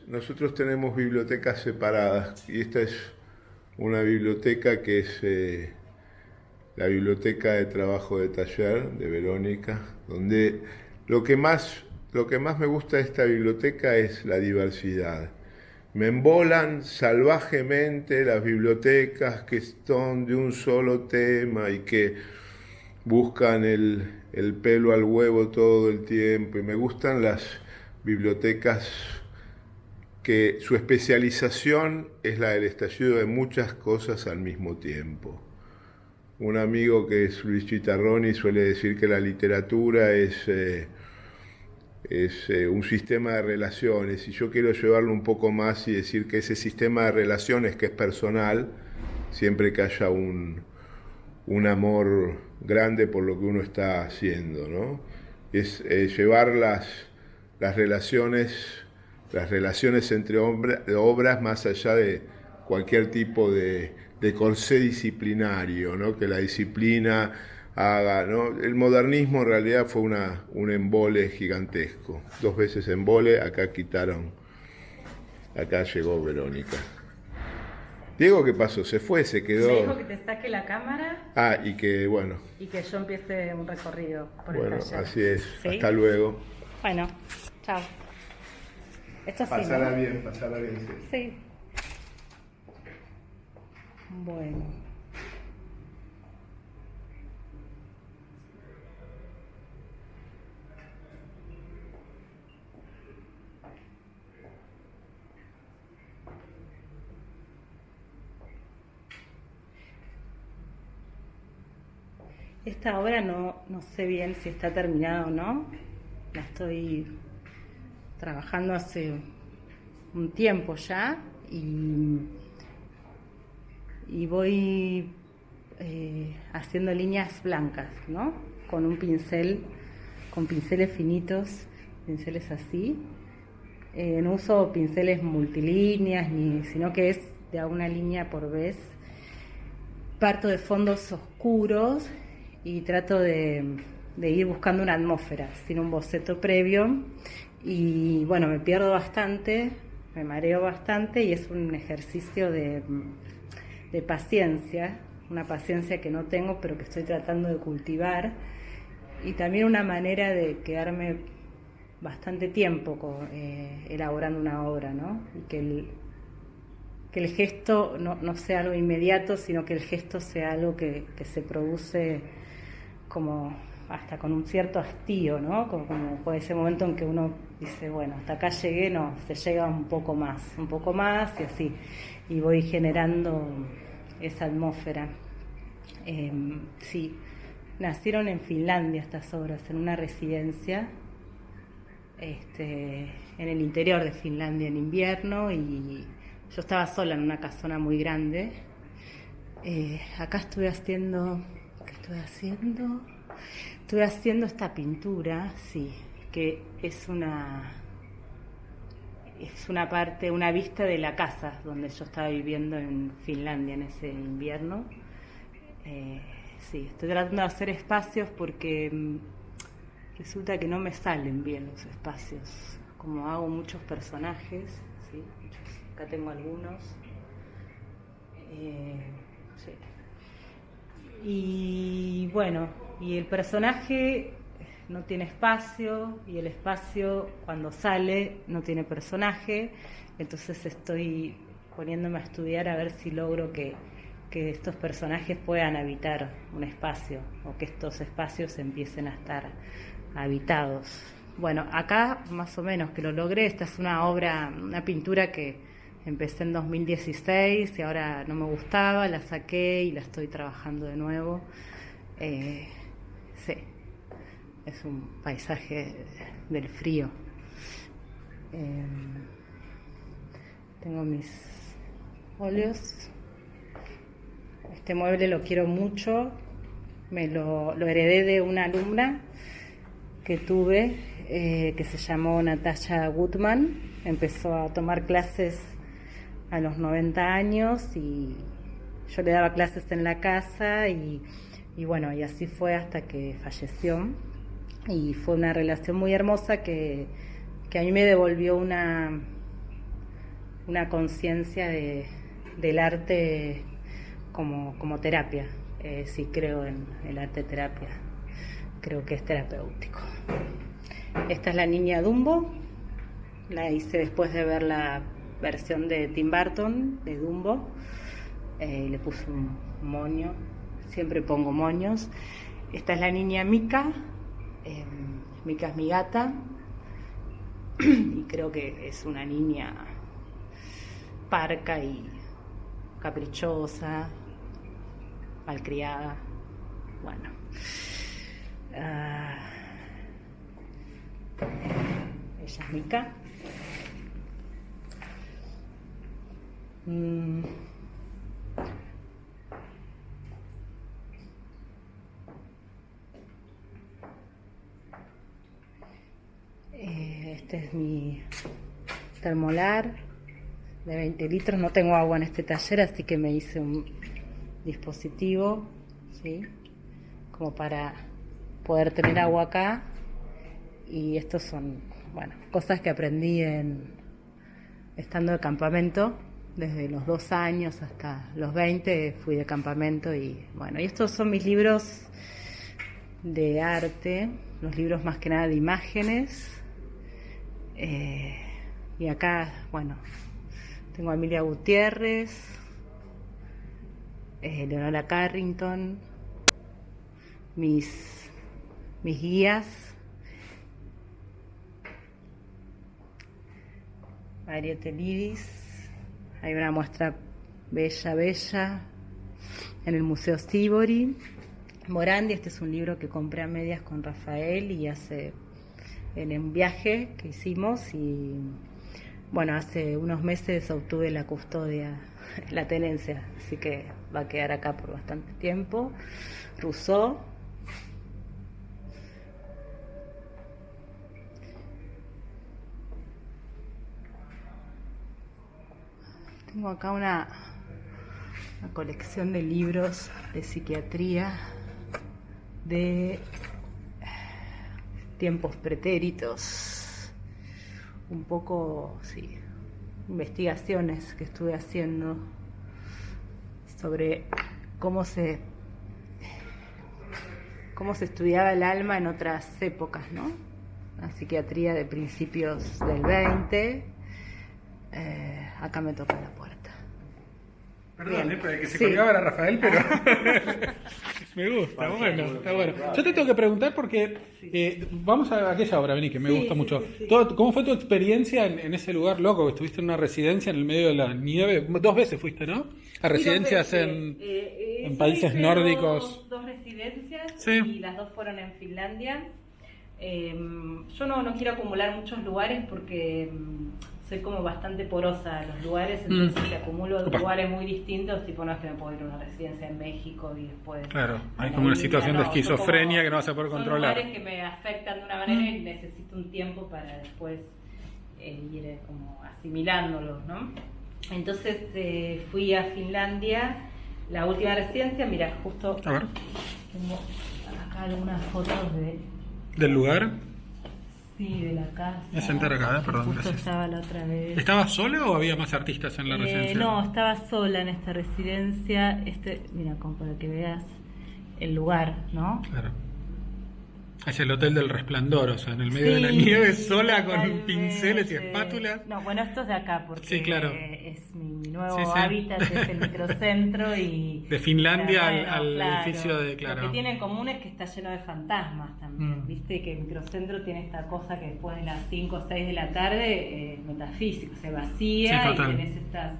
nosotros tenemos bibliotecas separadas, y esta es una biblioteca que es la biblioteca de trabajo de taller de Verónica, donde lo que más me gusta de esta biblioteca es la diversidad. Me embolan salvajemente las bibliotecas que son de un solo tema y que buscan el pelo al huevo todo el tiempo, y me gustan las bibliotecas que su especialización es la del estallido de muchas cosas al mismo tiempo. Un amigo que es Luis Chitarroni suele decir que la literatura es un sistema de relaciones, y yo quiero llevarlo un poco más y decir que ese sistema de relaciones, que es personal, siempre que haya un amor grande por lo que uno está haciendo, ¿no? Es llevar las relaciones entre obras más allá de cualquier tipo de corsé disciplinario, ¿no? Que la disciplina haga, ¿no? El modernismo en realidad fue un embole gigantesco. 2 veces embole, acá llegó Verónica. Diego, ¿qué pasó? ¿Se fue? ¿Se quedó? Me dijo que te saque la cámara. Y que, bueno. Y que yo empiece un recorrido por el taller. Bueno, así es. ¿Sí? Hasta luego. Bueno, chao. Esto sí, Pasala ¿no? bien, sí. Sí. Bueno. Esta obra no sé bien si está terminada o no. La estoy trabajando hace un tiempo ya y voy haciendo líneas blancas, ¿no? Con un pincel, con pinceles finitos, pinceles así. No uso pinceles multilíneas, sino que es de una línea por vez. Parto de fondos oscuros y trato de ir buscando una atmósfera sin un boceto previo. Y bueno, me pierdo bastante, me mareo bastante y es un ejercicio de paciencia, una paciencia que no tengo pero que estoy tratando de cultivar, y también una manera de quedarme bastante tiempo elaborando una obra, ¿no? Y que el gesto no sea algo inmediato, sino que el gesto sea algo que se produce como hasta con un cierto hastío, ¿no? Como por ese momento en que uno dice, bueno, hasta acá llegué, no, se llega un poco más y así, y voy generando esa atmósfera. Sí, nacieron en Finlandia estas obras, en una residencia en el interior de Finlandia en invierno, y yo estaba sola en una casona muy grande. Acá estuve haciendo, ¿qué estuve haciendo? Estuve haciendo esta pintura, sí, que es una parte, una vista de la casa donde yo estaba viviendo en Finlandia en ese invierno. Sí, estoy tratando de hacer espacios porque resulta que no me salen bien los espacios. Como hago muchos personajes, ¿sí? Acá tengo algunos. Sí. Y bueno, y el personaje no tiene espacio, y el espacio cuando sale no tiene personaje. Entonces estoy poniéndome a estudiar a ver si logro que estos personajes puedan habitar un espacio, o que estos espacios empiecen a estar habitados. Bueno, acá más o menos que lo logré. Esta es una obra, una pintura que empecé en 2016 y ahora no me gustaba, la saqué y la estoy trabajando de nuevo. Sí, es un paisaje del frío. Tengo mis óleos. Este mueble lo quiero mucho, lo heredé de una alumna que tuve, que se llamó Natasha Gutman. Empezó a tomar clases a los 90 años y yo le daba clases en la casa y bueno, y así fue hasta que falleció. Y fue una relación muy hermosa que a mí me devolvió una conciencia del arte como terapia. Sí, creo en el arte terapia, creo que es terapéutico. Esta es la niña Dumbo, la hice después de ver la versión de Tim Burton de Dumbo. Le puse un moño, siempre pongo moños. Esta es la niña Mika. Mika es mi gata y creo que es una niña parca y caprichosa, malcriada. Bueno, ella es Mika. Este es mi termolar de 20 litros. No tengo agua en este taller, así que me hice un dispositivo, ¿sí? Como para poder tener agua acá. Y estos son, bueno, cosas que aprendí estando de campamento. Desde los 2 años hasta los 20 fui de campamento y bueno, y estos son mis libros de arte, los libros más que nada de imágenes. Y acá, bueno, tengo a Emilia Gutiérrez, Leonora Carrington, mis guías, Mariette Lidis. Hay una muestra bella en el Museo Sibori. Morandi. Este es un libro que compré a medias con Rafael y en un viaje que hicimos, y bueno, hace unos meses obtuve la custodia, la tenencia, así que va a quedar acá por bastante tiempo. Rousseau. Tengo acá una colección de libros de psiquiatría de tiempos pretéritos, un poco, sí, investigaciones que estuve haciendo sobre cómo se estudiaba el alma en otras épocas, ¿no? La psiquiatría de principios del 20. Acá me toca la puerta. Perdón, que se Sí. colgaba era Rafael, pero me gusta, bueno, está bueno. Yo te tengo que preguntar porque vamos a aquella obra, vení, que me Sí, gusta sí, mucho. sí, sí. ¿Cómo fue tu experiencia en ese lugar loco? Que estuviste en una residencia en el medio de la nieve. 2 veces fuiste, ¿no? A residencias en países hice nórdicos. Dos residencias, Sí. y las dos fueron en Finlandia. Yo no quiero acumular muchos lugares porque soy como bastante porosa a los lugares, entonces si acumulo Opa. lugares muy distintos, tipo no es que me puedo ir a una residencia en México y después... Claro, hay a como una India, situación de son esquizofrenia como- que no vas a poder controlar. Son lugares que me afectan de una manera y necesito un tiempo para después ir como asimilándolos, ¿no? Entonces fui a Finlandia, la última residencia, mira, justo A ver, tengo acá algunas fotos del lugar. sí, de la casa. Voy a sentar acá, perdón, Justo gracias. estaba la otra vez. ¿Estabas sola o había más artistas en la residencia? No, estaba sola en esta residencia. Mira, como para que veas el lugar, ¿no? Claro. Es el Hotel del Resplandor, o sea, en el medio de la Sí, nieve, sola, con totalmente. pinceles y espátulas. No, bueno, esto es de acá, porque Sí, claro. es mi nuevo Sí, sí. hábitat, es el microcentro y... De Finlandia Bueno, al claro, edificio de... Claro. Lo que tiene en común es que está lleno de fantasmas también, Mm. viste que el microcentro tiene esta cosa que después de las 5 o 6 de la tarde, metafísico, se vacía Sí, y total. tenés estas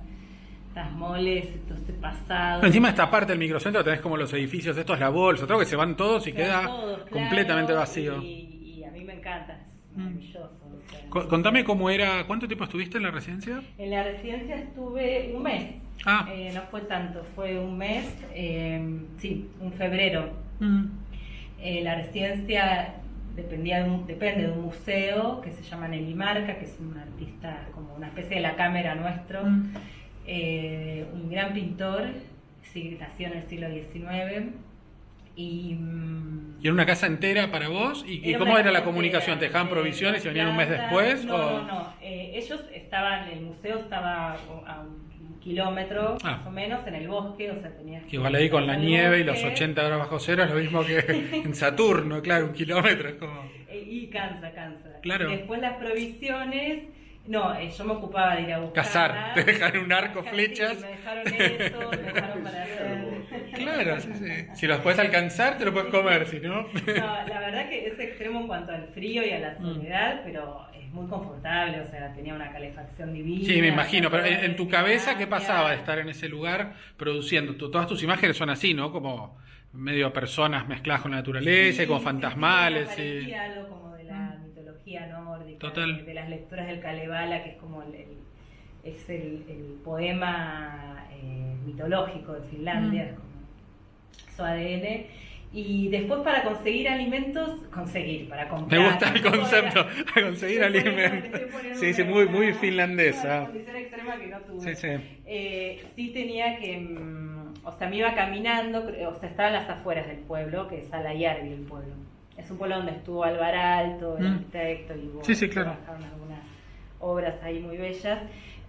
moles, todo este pasado. Encima de esta parte del microcentro tenés como los edificios estos, la bolsa, todo que se van todos y Quedan queda todos, claro, completamente vacío. Y a mí me encanta, es maravilloso. o sea, Contame cómo era, ¿cuánto tiempo estuviste en la residencia? En la residencia estuve un mes. Ah. No fue tanto, fue un mes, sí, un febrero. La residencia depende de un museo que se llama Nelly Marca, que es un artista como una especie de la cámara nuestro, un gran pintor, sí, nació en el siglo XIX. ¿Y en una casa entera para vos? ¿Y Era cómo una era la casa comunicación? entera, ¿Te dejaban provisiones y venían un mes planta. después? No, o... no. Ellos estaban, el museo estaba a un kilómetro más o menos en el bosque, o sea, tenías Que igual ahí con la al nieve y los bosque. 80 grados bajo cero es lo mismo que en Saturno, claro, 1 kilómetro es como... Y cansa. Claro. Y después las provisiones, no, yo me ocupaba de ir a buscar. Cazar, te dejaron un arco, Sí, flechas. me dejaron eso, me dejaron para hacer. Claro, sí. Si los puedes alcanzar, te lo puedes comer, si no... No, la verdad que es extremo en cuanto al frío y a la soledad, pero es muy confortable, o sea, tenía una calefacción divina. Sí, me imagino, pero todo en tu de cabeza, ¿qué Finlandia. pasaba de estar en ese lugar produciendo? Todas tus imágenes son así, ¿no? Como medio personas mezcladas con la naturaleza, y como fantasmales. Sí, y... parecía algo como de la mitología nórdica, Total. de las lecturas del Kalevala, que es como el poema mitológico de Finlandia, es como su ADN. Y después para conseguir alimentos, para comprar. Me gusta el concepto, a conseguir Estoy poniendo- alimentos. estoy poniendo Sí, sí, una- muy una finlandesa. condición extrema que no tuve. Sí. Sí tenía que, o sea, me iba caminando, o sea, estaba en las afueras del pueblo, que es Alajärvi el pueblo. Es un pueblo donde estuvo Alvar Aalto, el arquitecto, y hubo, Sí, claro. trabajaron algunas obras ahí muy bellas.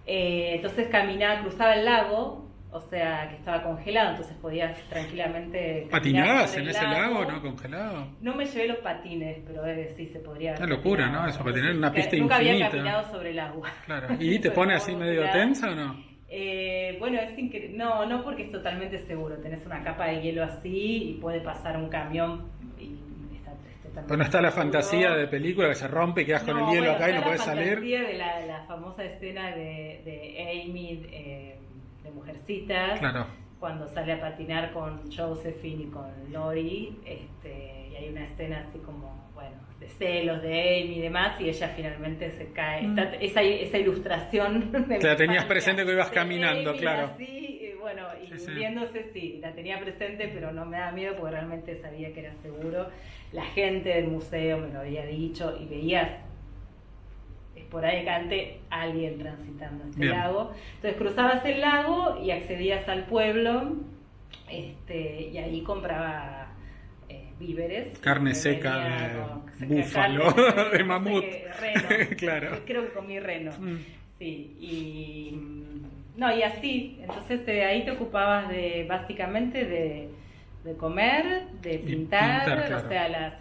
Entonces caminaba, cruzaba el lago, o sea, que estaba congelado, entonces podías tranquilamente caminar ¿Patinabas sobre en el ese lago, no? Congelado. No me llevé los patines, pero sí se podría haber Una locura, patinado. ¿no? Eso, patinar en una pista Nunca infinita. había caminado sobre el agua. Claro. ¿Y te Sobre pone el así agua medio congelada. tensa o no? Bueno, es increíble. No, porque es totalmente seguro. Tenés una capa de hielo así y puede pasar un camión y está totalmente Pero no está la seguro. fantasía de película que se rompe y quedas con el hielo bueno, acá y no está puedes la salir. fantasía de la famosa escena de Amy de Mujercitas. Claro. cuando sale a patinar con Josephine y con Lori, y hay una escena así como, bueno, de celos de Amy y demás, y ella finalmente se cae. Esa ilustración de la tenías infancia presente que ibas de caminando, Amy, claro. Así, bueno, y hundiéndose, sí, la tenía presente, pero no me da miedo porque realmente sabía que era seguro. La gente del museo me lo había dicho y veías esporádicamente alguien transitando este lago. Entonces cruzabas el lago y accedías al pueblo, y ahí compraba víveres. Carne seca de búfalo, de mamut. Reno. Claro. Creo que comí reno. Sí, y así. Entonces ahí te ocupabas básicamente de comer, de pintar, claro.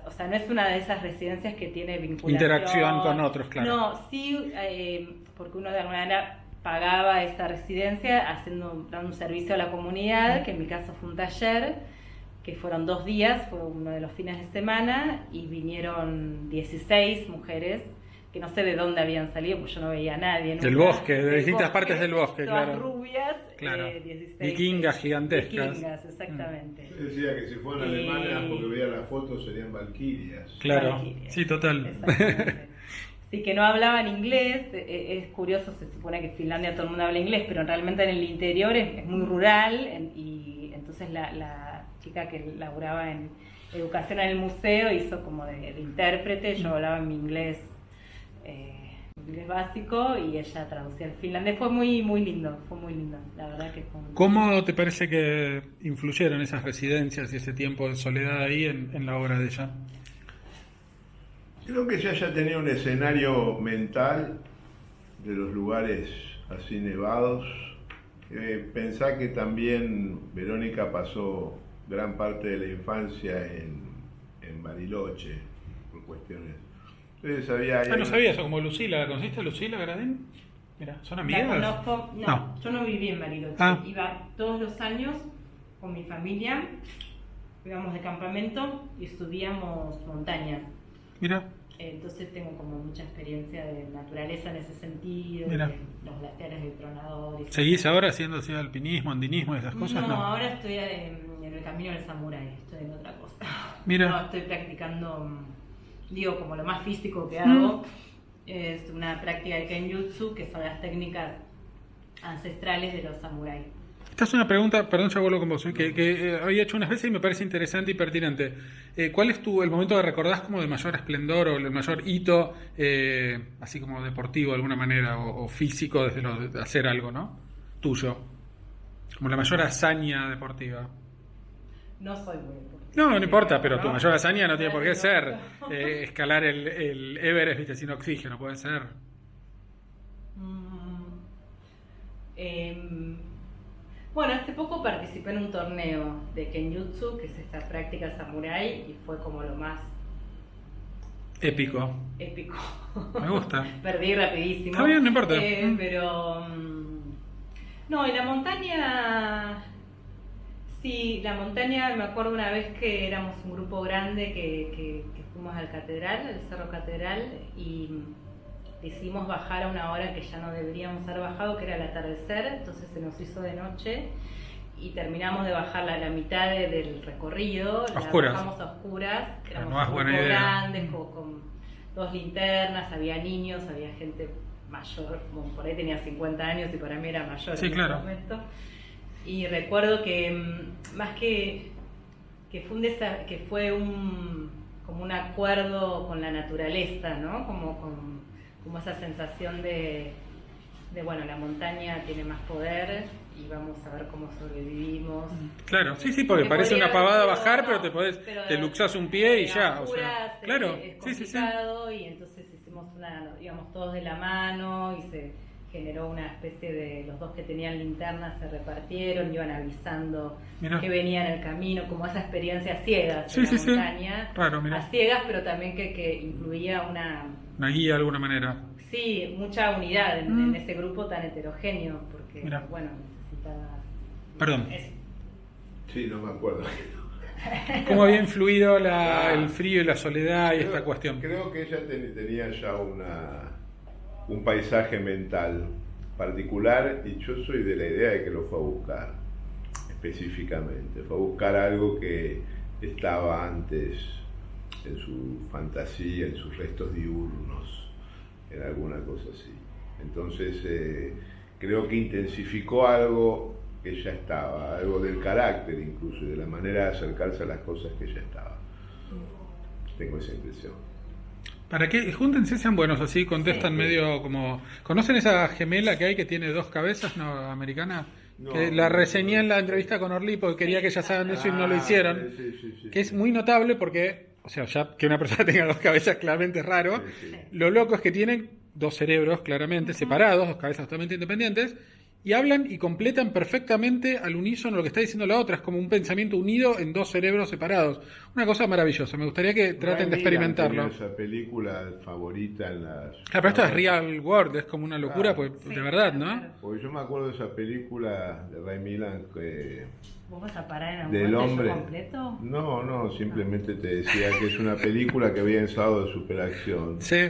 o sea, no es una de esas residencias que tiene vinculación. Interacción con otros, claro. No, sí, porque uno de alguna manera pagaba esa residencia dando un servicio a la comunidad, que en mi caso fue un taller, que fueron 2 días, fue uno de los fines de semana, y vinieron 16 mujeres, que no sé de dónde habían salido, pues yo no veía a nadie. Del bosque, de distintas partes del bosque, todas claro. Rubias, claro. 16. Vikingas gigantescas. Vikingas, exactamente. Yo decía que si fueran alemanas, porque veía las fotos, serían valquirias. Claro, Valquirias. sí, total. Exactamente. Sí, que no hablaban inglés. Es curioso, se supone que en Finlandia todo el mundo habla inglés, pero realmente en el interior es muy rural, y entonces la chica que laburaba en educación en el museo hizo como de intérprete. Yo hablaba en mi inglés básico y ella traducía el finlandés. Fue muy lindo, la verdad que fue muy ¿Cómo te parece que influyeron esas residencias y ese tiempo de soledad ahí en la obra de ella? Creo que ella ya tenía un escenario mental de los lugares así nevados. Pensá que también Verónica pasó gran parte de la infancia en Bariloche, por cuestiones. Entonces había... no sabía eso, como Lucila. ¿La conociste, Lucila Gradín? Mira, ¿son amigas? La conozco, no, yo no viví en Bariloche. Iba todos los años con mi familia, íbamos de campamento y estudiamos montañas. Mira. Entonces tengo como mucha experiencia de naturaleza en ese sentido, Mira. de los glaciares del Tronador. ¿Seguís ahora haciendo así alpinismo, andinismo y esas cosas? No, ahora estoy en el camino del samurái, estoy en otra cosa. Mira. No, estoy practicando, como lo más físico que hago, es una práctica de Kenjutsu, que son las técnicas ancestrales de los samuráis. Esta es una pregunta, perdón, ya vuelvo con vos, que había hecho unas veces y me parece interesante y pertinente. ¿Cuál es el momento que recordás como de mayor esplendor o el mayor hito, así como deportivo de alguna manera, o físico, desde de hacer algo, ¿no? Tuyo. Como la mayor hazaña deportiva. No soy muy deportiva. No importa, pero tu mayor hazaña no tiene por qué ser escalar el Everest, viste, sin oxígeno, puede ser. Bueno, hace poco participé en un torneo de Kenjutsu, que es esta práctica samurái, y fue como lo más épico. Me gusta. Perdí rapidísimo. Está bien, no importa. Pero no, y la montaña, sí, la montaña, me acuerdo una vez que éramos un grupo grande que fuimos al Cerro Catedral, y decidimos bajar a una hora que ya no deberíamos haber bajado, que era el atardecer. Entonces se nos hizo de noche y terminamos de bajar la mitad del recorrido. Oscuras. La bajamos a oscuras, éramos no es un buena grupo idea. grandes con 2 linternas, había niños, había gente mayor, bueno, por ahí tenía 50 años y para mí era mayor Sí, en claro. ese momento. Y recuerdo que más que fue como un acuerdo con la naturaleza, ¿no? Como esa sensación de bueno, la montaña tiene más poder y vamos a ver cómo sobrevivimos. Claro, sí, porque parece una pavada bajar, pero te luxás un pie y ya, o sea, claro, es complicado, y entonces íbamos todos de la mano y se generó una especie de, los dos que tenían linternas se repartieron, iban avisando que venía en el camino, como esa experiencia ciegas en la montaña, claro, a ciegas, pero también que incluía una guía de alguna manera. Sí, mucha unidad en ese grupo tan heterogéneo, porque, bueno, necesitaba... Perdón. Sí, no me acuerdo. ¿Cómo había influido el frío y la soledad y esta cuestión? Creo que ella tenía ya un paisaje mental particular, y yo soy de la idea de que lo fue a buscar. específicamente. Fue a buscar algo que estaba antes en su fantasía, en sus restos diurnos, en alguna cosa así. Entonces creo que intensificó algo que ya estaba, algo del carácter incluso, y de la manera de acercarse a las cosas que ya estaba. Tengo esa impresión. ¿Para qué? Júntense, sean buenos, así contestan medio como... ¿Conocen esa gemela que hay que tiene dos cabezas, no, americana? No, que la reseñé en la entrevista con Orly porque quería que ellas hagan eso y no lo hicieron. Sí. Que es muy notable porque, o sea, ya que una persona tenga dos cabezas claramente es raro. Sí. Lo loco es que tienen dos cerebros claramente separados, dos cabezas totalmente independientes, y hablan y completan perfectamente al unísono lo que está diciendo la otra. Es como un pensamiento unido en dos cerebros separados. Una cosa maravillosa. Me gustaría que traten de experimentarlo. Esa película favorita en las... Pero esto es real world, es como una locura, Claro. pues, de verdad, ¿no? Porque yo me acuerdo de esa película de Ray Milland que... ¿Vos vas a parar en algún del momento hombre completo? No, simplemente te decía que es una película que había ensayado de superacción, Sí.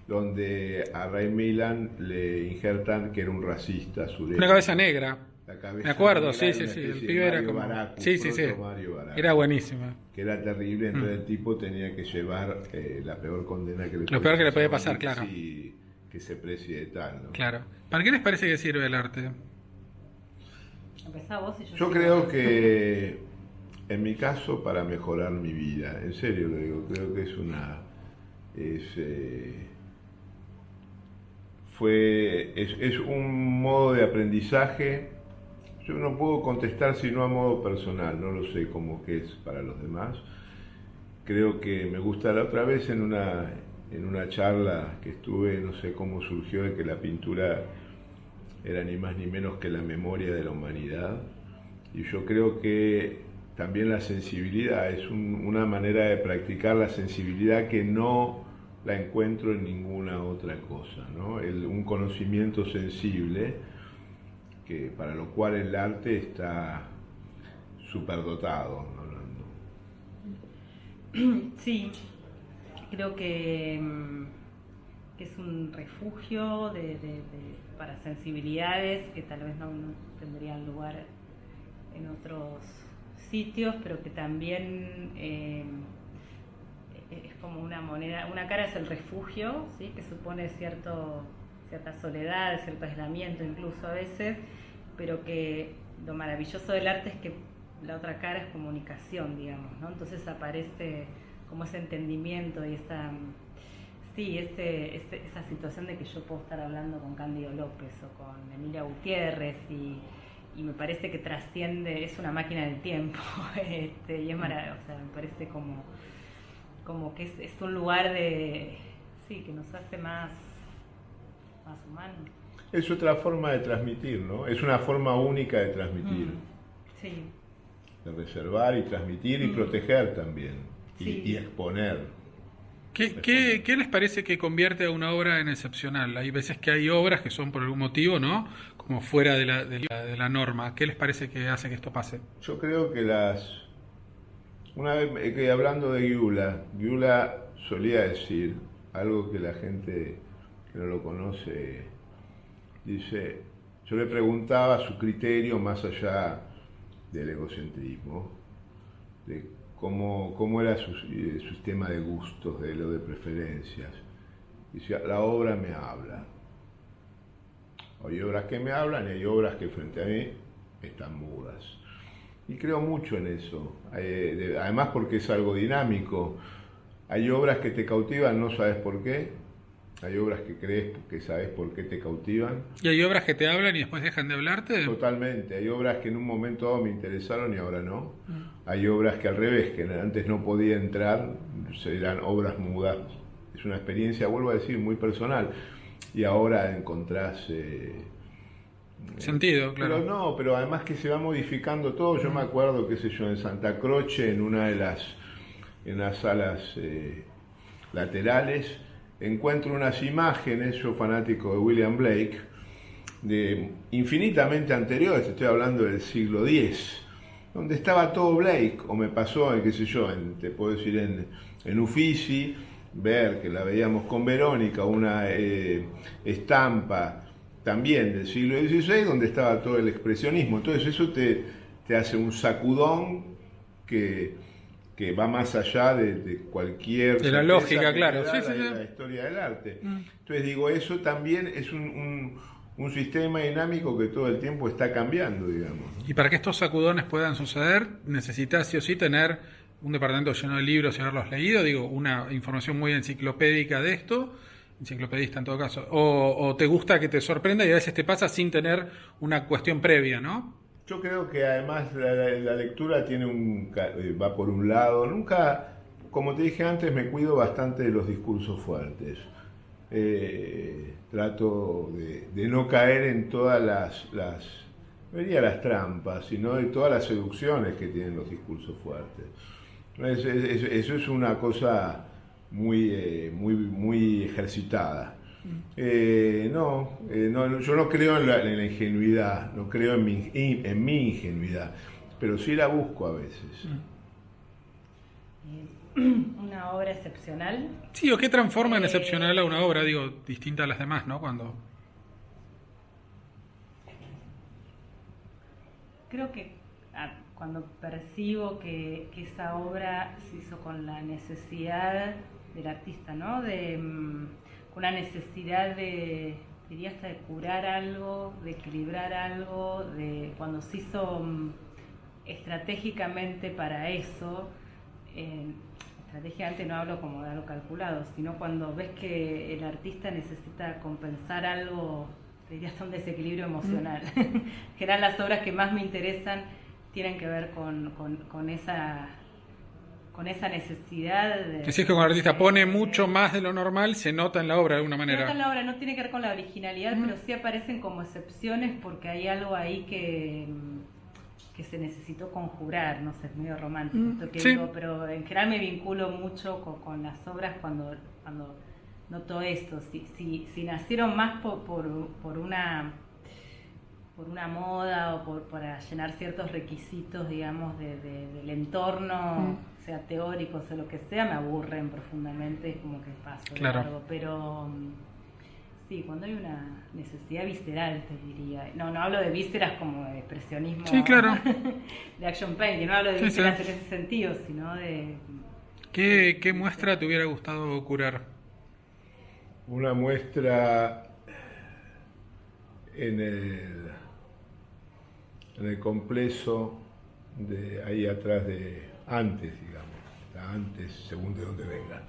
donde a Ray Milland le injertan que era un racista sureño. Una cabeza negra. La cabeza Me acuerdo, negra sí, era sí, una sí. El especie pibe de era Mario como... Baracu, Sí, sí. Mario Baracu, Era buenísima. que era terrible, entonces el tipo tenía que llevar la peor condena que le Lo peor que le podía pasar, pasar, claro. sí, que se precie de tal, ¿no? Claro. ¿Para qué les parece que sirve el arte? Empezá vos y Yo sigo. creo que, en mi caso, para mejorar mi vida, en serio lo digo, creo que es una... Es un modo de aprendizaje. Yo no puedo contestar sino a modo personal, no lo sé cómo que es para los demás. Creo que me gusta. La otra vez en una charla que estuve, no sé cómo surgió de que la pintura era ni más ni menos que la memoria de la humanidad, y yo creo que también la sensibilidad es una manera de practicar la sensibilidad que no la encuentro en ninguna otra cosa, ¿no? Un conocimiento sensible, que para lo cual el arte está superdotado, hablando. Sí, creo que es un refugio para sensibilidades que tal vez no tendrían lugar en otros sitios, pero que también es como una moneda. Una cara es el refugio, ¿sí? Que supone cierta soledad, cierto aislamiento incluso a veces, pero que lo maravilloso del arte es que la otra cara es comunicación, digamos, ¿no? Entonces aparece como ese entendimiento y esa situación de que yo puedo estar hablando con Cándido López o con Emilia Gutiérrez y me parece que trasciende, es una máquina del tiempo, y es maravilloso, o sea, me parece como que es un lugar que nos hace más humanos. Es otra forma de transmitir, ¿no? Es una forma única de transmitir. Sí. De reservar y transmitir y proteger también. Sí. Y exponer. ¿Qué les parece que convierte a una obra en excepcional? Hay veces que hay obras que son por algún motivo, ¿no? Como fuera de la norma. ¿Qué les parece que hace que esto pase? Yo creo que una vez que hablando de Gyula solía decir algo que la gente que no lo conoce dice. Yo le preguntaba su criterio más allá del egocentrismo, de cómo era su sistema de gustos, de lo de preferencias. Dice, la obra me habla. Hay obras que me hablan y hay obras que frente a mí están mudas. Y creo mucho en eso, además porque es algo dinámico. Hay obras que te cautivan, no sabes por qué. Hay obras que crees que sabes por qué te cautivan. ¿Y hay obras que te hablan y después dejan de hablarte? Totalmente. Hay obras que en un momento dado me interesaron y ahora no. Hay obras que al revés, que antes no podía entrar, serán obras mudas. Es una experiencia, vuelvo a decir, muy personal. Y ahora encontrás... sentido, claro. Pero además que se va modificando todo. Yo me acuerdo, qué sé yo, en Santa Croce, en las salas laterales, encuentro unas imágenes, yo fanático de William Blake, de infinitamente anteriores, estoy hablando del siglo X, donde estaba todo Blake, o me pasó, qué sé yo, te puedo decir en Uffizi, ver que la veíamos con Verónica, una estampa también del siglo XVI, donde estaba todo el expresionismo. Entonces eso te te hace un sacudón que va más allá de cualquier... De la lógica, claro. Sí, la historia del arte. Entonces digo, eso también es un sistema dinámico que todo el tiempo está cambiando, digamos. Y para que estos sacudones puedan suceder, necesitas sí o sí tener un departamento lleno de libros y haberlos leído, digo, una información muy enciclopédica de esto, enciclopedista en todo caso, o te gusta que te sorprenda y a veces te pasa sin tener una cuestión previa, ¿no? Yo creo que además la lectura tiene va por un lado. Nunca, como te dije antes, me cuido bastante de los discursos fuertes. Trato de no caer en todas no diría las trampas, sino de todas las seducciones que tienen los discursos fuertes. Eso es una cosa muy ejercitada. No, yo no creo en la ingenuidad, no creo en mi ingenuidad, pero sí la busco a veces. Una obra excepcional. Sí, o qué transforma en excepcional a una obra, digo, distinta a las demás, ¿no? Creo que cuando percibo que esa obra se hizo con la necesidad del artista, ¿no? Con una necesidad diría hasta de curar algo, de equilibrar algo, cuando se hizo estratégicamente para eso. Estratégicamente no hablo como de algo calculado, sino cuando ves que el artista necesita compensar algo, diría hasta un desequilibrio emocional. En general las obras que más me interesan tienen que ver con esa necesidad de... Decís que cuando el artista pone mucho más de lo normal, se nota en la obra de alguna manera. Se nota en la obra, no tiene que ver con la originalidad, pero sí aparecen como excepciones porque hay algo ahí que se necesitó conjurar, no sé, es medio romántico esto que digo, pero en general me vinculo mucho con las obras cuando noto esto. Si nacieron más por una moda o para llenar ciertos requisitos, digamos, del entorno, sea teórico, sea lo que sea, me aburren profundamente, es como que paso de largo, pero sí, cuando hay una necesidad visceral, te diría. No hablo de vísceras como de expresionismo, sí, claro, de action painting, no hablo de vísceras en ese sentido, sino de... ¿Qué muestra te hubiera gustado curar? Una muestra en el complejo de ahí atrás antes, según de donde venga,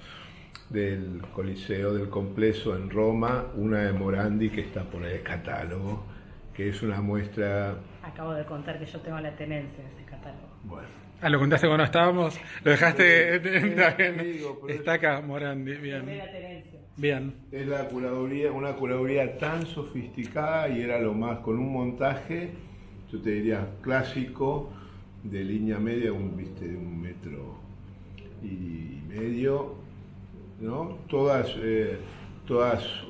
del Coliseo del Complejo en Roma, una de Morandi que está por el catálogo, que es una muestra... Acabo de contar que yo tengo la tenencia de ese catálogo. Bueno. Lo contaste cuando estábamos, lo dejaste, Pero está acá Morandi, bien. Bien. Es una curaduría tan sofisticada y era lo más, con un montaje, yo te diría clásico, de línea media, de 1,5 metros, ¿no? Todas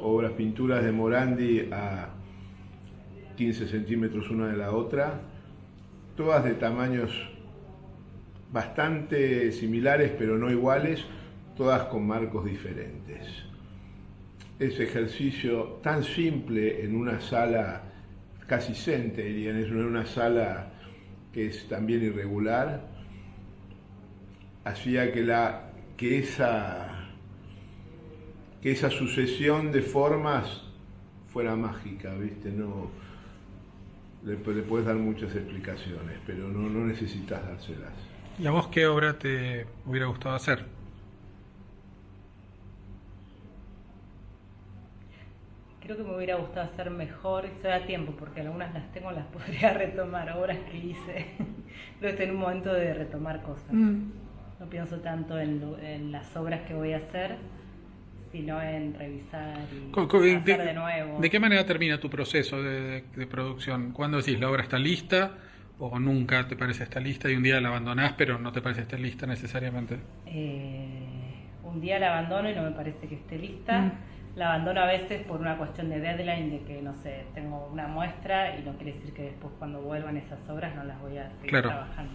obras, pinturas de Morandi a 15 centímetros una de la otra, todas de tamaños bastante similares pero no iguales, todas con marcos diferentes. Ese ejercicio tan simple en una sala casi zen, dirían, es una sala que es también irregular, hacía que esa sucesión de formas fuera mágica, ¿viste? No, le puedes dar muchas explicaciones, pero no necesitas dárselas. ¿Y a vos qué obra te hubiera gustado hacer? Creo que me hubiera gustado hacer mejor, y se da tiempo, porque algunas las tengo, las podría retomar, obras que hice. Creo que estoy en un momento de retomar cosas. No pienso tanto en las obras que voy a hacer, sino en revisar y hacer de nuevo. ¿De qué manera termina tu proceso de producción? ¿Cuándo decís la obra está lista o nunca te parece está lista y un día la abandonás pero no te parece esté lista necesariamente? Un día la abandono y no me parece que esté lista. La abandono a veces por una cuestión de deadline, de que, no sé, tengo una muestra y no quiere decir que después cuando vuelvan esas obras no las voy a seguir trabajando.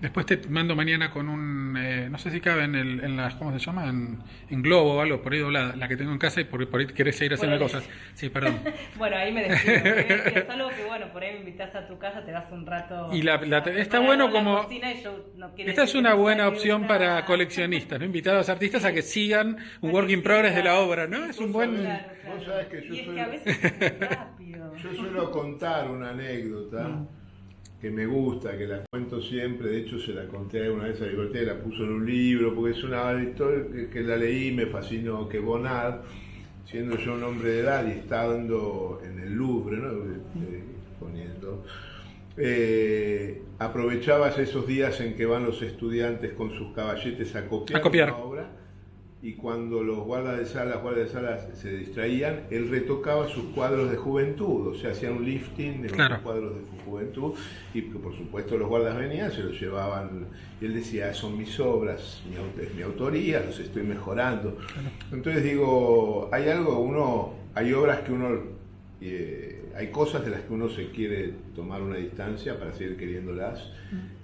Después te mando mañana con un, no sé si cabe en las, ¿cómo se llama? En Globo o algo, por ahí doblada, la que tengo en casa y por ahí querés seguir haciendo Bueno, cosas. Sí, perdón. Bueno, ahí me despido. Es algo que, bueno, por ahí me invitas a tu casa, te vas un rato. Y está bueno como... Esta es una buena opción para coleccionistas, ¿no? Invitar a los artistas a que sigan un work in progress de la obra, ¿no? Es un buen... Claro. Vos sabés que Y es que a veces es rápido. yo suelo contar una anécdota que me gusta, que la cuento siempre, de hecho se la conté alguna vez a Liberté, la puso en un libro, porque es una historia que la leí, me fascinó, que Bonnard, siendo yo un hombre de edad y estando en el Louvre, ¿no? Exponiendo, aprovechabas esos días en que van los estudiantes con sus caballetes a copiar. Una obra, y cuando los guardas de sala se distraían, él retocaba sus cuadros de juventud, o sea, hacían un lifting de los cuadros de su juventud, y por supuesto los guardas venían, se los llevaban, y él decía, son mis obras, es mi autoría, los estoy mejorando. Entonces digo, hay obras que uno, hay cosas de las que uno se quiere tomar una distancia para seguir queriéndolas,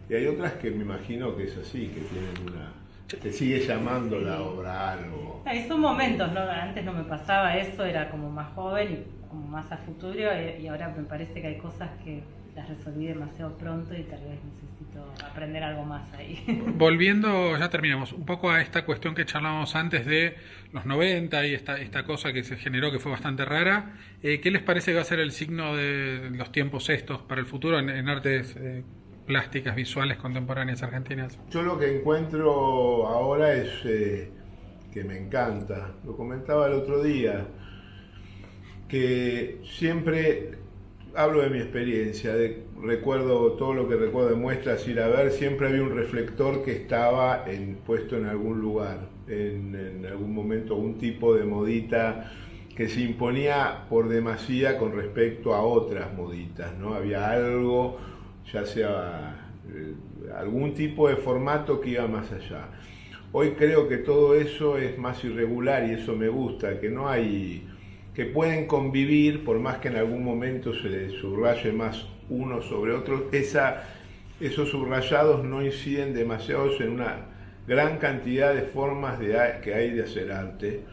y hay otras que me imagino que es así, que tienen te sigue llamando la obra algo. Son momentos, ¿no? Antes no me pasaba eso, era como más joven y como más a futuro, y ahora me parece que hay cosas que las resolví demasiado pronto y tal vez necesito aprender algo más ahí. Volviendo, ya terminamos, un poco a esta cuestión que charlábamos antes de los 90 y esta cosa que se generó que fue bastante rara. ¿Qué les parece que va a ser el signo de los tiempos estos para el futuro en artes plásticas, visuales, contemporáneas argentinas? Yo lo que encuentro ahora es que me encanta, lo comentaba el otro día, que siempre hablo de mi experiencia, recuerdo todo lo que recuerdo de muestras, ir a ver, siempre había un reflector que estaba puesto en algún lugar, en algún momento un tipo de modita que se imponía por demasía con respecto a otras moditas, ¿no? Había algo, ya sea algún tipo de formato que iba más allá. Hoy creo que todo eso es más irregular y eso me gusta, que pueden convivir, por más que en algún momento se les subraye más uno sobre otro, esos subrayados no inciden demasiado en una gran cantidad de formas que hay de hacer arte,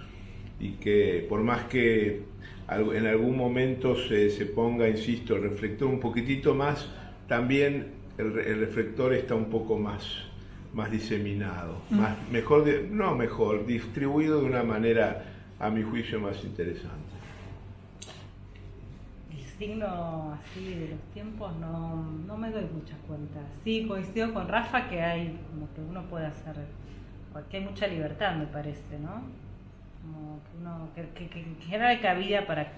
y que por más que en algún momento se ponga, insisto, el reflector un poquitito más, también el reflector está un poco más diseminado, distribuido de una manera, a mi juicio, más interesante. El signo así de los tiempos no me doy mucha cuenta. Sí, coincido con Rafa que hay como que uno puede hacer, porque hay mucha libertad, me parece, ¿no? Como que uno, que en general hay cabida para,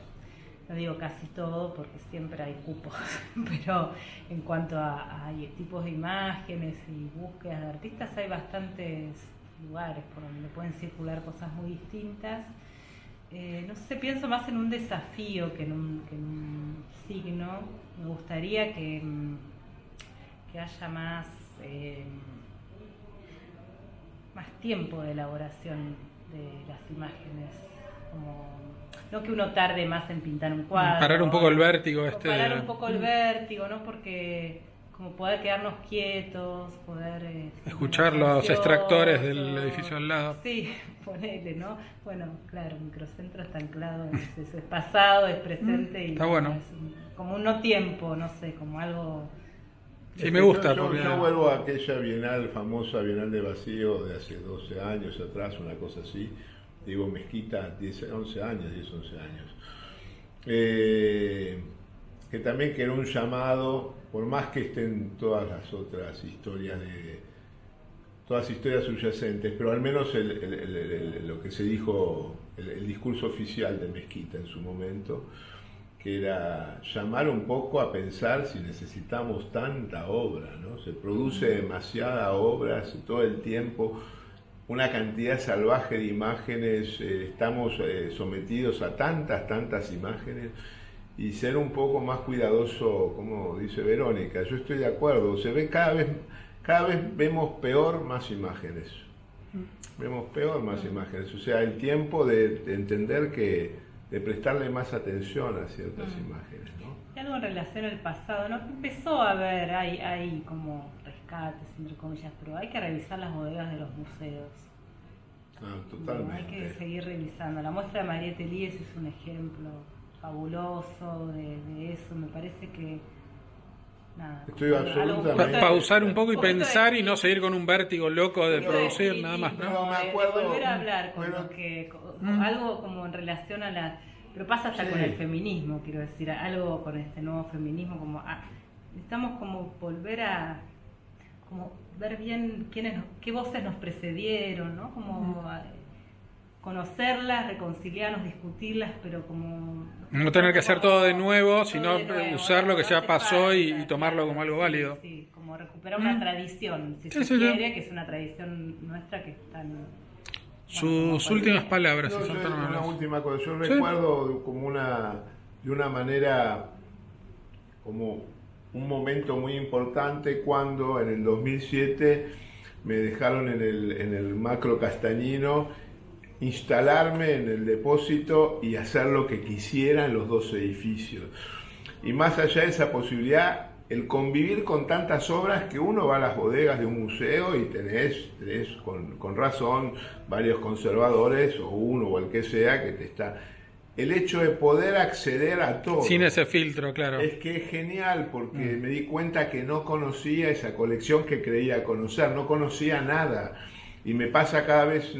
no digo casi todo porque siempre hay cupos, pero en cuanto a tipos de imágenes y búsquedas de artistas, hay bastantes lugares por donde pueden circular cosas muy distintas. No sé, pienso más en un desafío que en un signo. Me gustaría que haya más tiempo de elaboración de las imágenes, como no que uno tarde más en pintar un cuadro. Parar un poco el vértigo. Parar un poco el vértigo, ¿no? Porque como poder quedarnos quietos, poder... escuchar los extractores del edificio al lado. Sí, ponele, ¿no? Bueno, claro, Microcentro está anclado, es pasado, es presente y está bueno. Es como un no tiempo, no sé, como algo... Sí, me gusta. Yo vuelvo a aquella famosa Bienal de Vacío de hace 12 años atrás, una cosa así, digo Mezquita, 11 años, que también que era un llamado, por más que estén todas las otras historias subyacentes, pero al menos lo que se dijo, el discurso oficial de Mezquita en su momento, que era llamar un poco a pensar si necesitamos tanta obra, ¿no? Se produce demasiada obra todo el tiempo, una cantidad salvaje de imágenes, estamos sometidos a tantas imágenes, y ser un poco más cuidadoso, como dice Verónica. Yo estoy de acuerdo, se ve cada vez vemos peor más imágenes. Vemos peor más imágenes, o sea, el tiempo de entender que de prestarle más atención a ciertas imágenes, ¿no? Y algo en relación al pasado, ¿no? Empezó a haber, hay como rescates, entre comillas, pero hay que revisar las bodegas de los museos. Totalmente. Hay que seguir revisando. La muestra de Mariette Elies es un ejemplo fabuloso de eso. Me parece que nada. Estoy absolutamente. Pausar un poco y poquito pensar de- y no seguir con un vértigo loco de producir, y- nada más, y ¿no? No, me de acuerdo, volver a hablar con pero- lo que algo como en relación a la, pero pasa hasta Sí. con el feminismo, quiero decir, algo con este nuevo feminismo, como necesitamos como volver a como ver bien qué voces nos precedieron, ¿no? Como conocerlas, reconciliarnos, discutirlas, pero como No tener que hacer todo de nuevo, sino de nuevo, usar lo que no ya hace pasó y falta, tomarlo como algo sí, válido. Sí, como recuperar una tradición, si Sí, se sí, sí. quiere, que es una tradición nuestra que es tan... Sus últimas palabras. No, si yo, son tan una amables. última cosa. Yo Sí. recuerdo como de una manera, como un momento muy importante cuando en el 2007 me dejaron en el Macro Castañino instalarme en el depósito y hacer lo que quisiera en los dos edificios. Y más allá de esa posibilidad, el convivir con tantas obras que uno va a las bodegas de un museo y tenés con razón varios conservadores o uno o el que sea que te está... El hecho de poder acceder a todo Sin ese filtro, claro. es que es genial porque me di cuenta que no conocía esa colección que creía conocer, no conocía nada. Y me pasa cada vez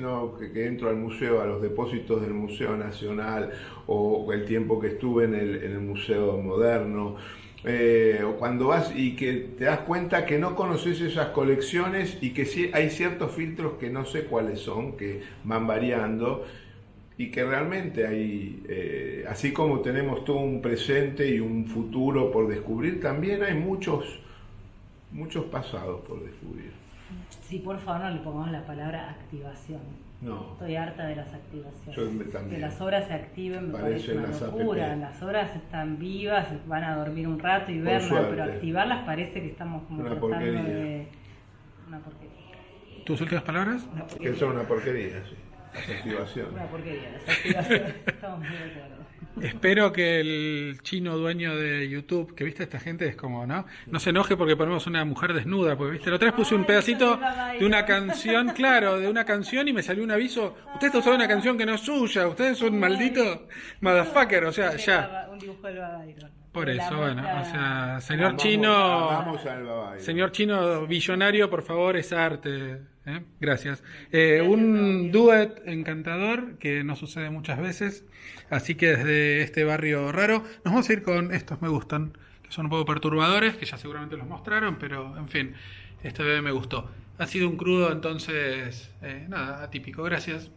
que entro al museo, a los depósitos del Museo Nacional o el tiempo que estuve en el Museo Moderno, o cuando vas y que te das cuenta que no conoces esas colecciones y que sí hay ciertos filtros que no sé cuáles son, que van variando y que realmente hay, así como tenemos todo un presente y un futuro por descubrir, también hay muchos pasados por descubrir. Sí, por favor, no le pongamos la palabra activación. No. Estoy harta de las activaciones. Yo también. Que las obras se activen me parece Parecen una las locura. APP. Las obras están vivas, van a dormir un rato y Por verlas, suerte. pero activarlas parece que estamos como Una tratando porquería. de... Una porquería. ¿Tus últimas palabras? Una Que porquería. son una porquería, sí. Las activaciones. Una porquería, las activaciones. Estamos muy de acuerdo. Espero que el chino dueño de YouTube, que viste esta gente es como, ¿no? No se enoje porque ponemos una mujer desnuda, porque viste, la otra vez puse un Ay, pedacito salió de una canción, claro, de una canción y me salió un aviso, usted está usando una canción que no es suya, usted es un maldito motherfucker, o sea, ya. Un dibujo del Byron. Por De la eso, bueno, muestra- o sea, señor Amamos- chino, amamos al Babayo. señor chino billonario, por favor, es arte. Gracias. Un duet encantador que no sucede muchas veces, así que desde este barrio raro nos vamos a ir con estos me gustan, que son un poco perturbadores, que ya seguramente los mostraron, pero en fin, este bebé me gustó. Ha sido un crudo, entonces, nada, atípico. Gracias.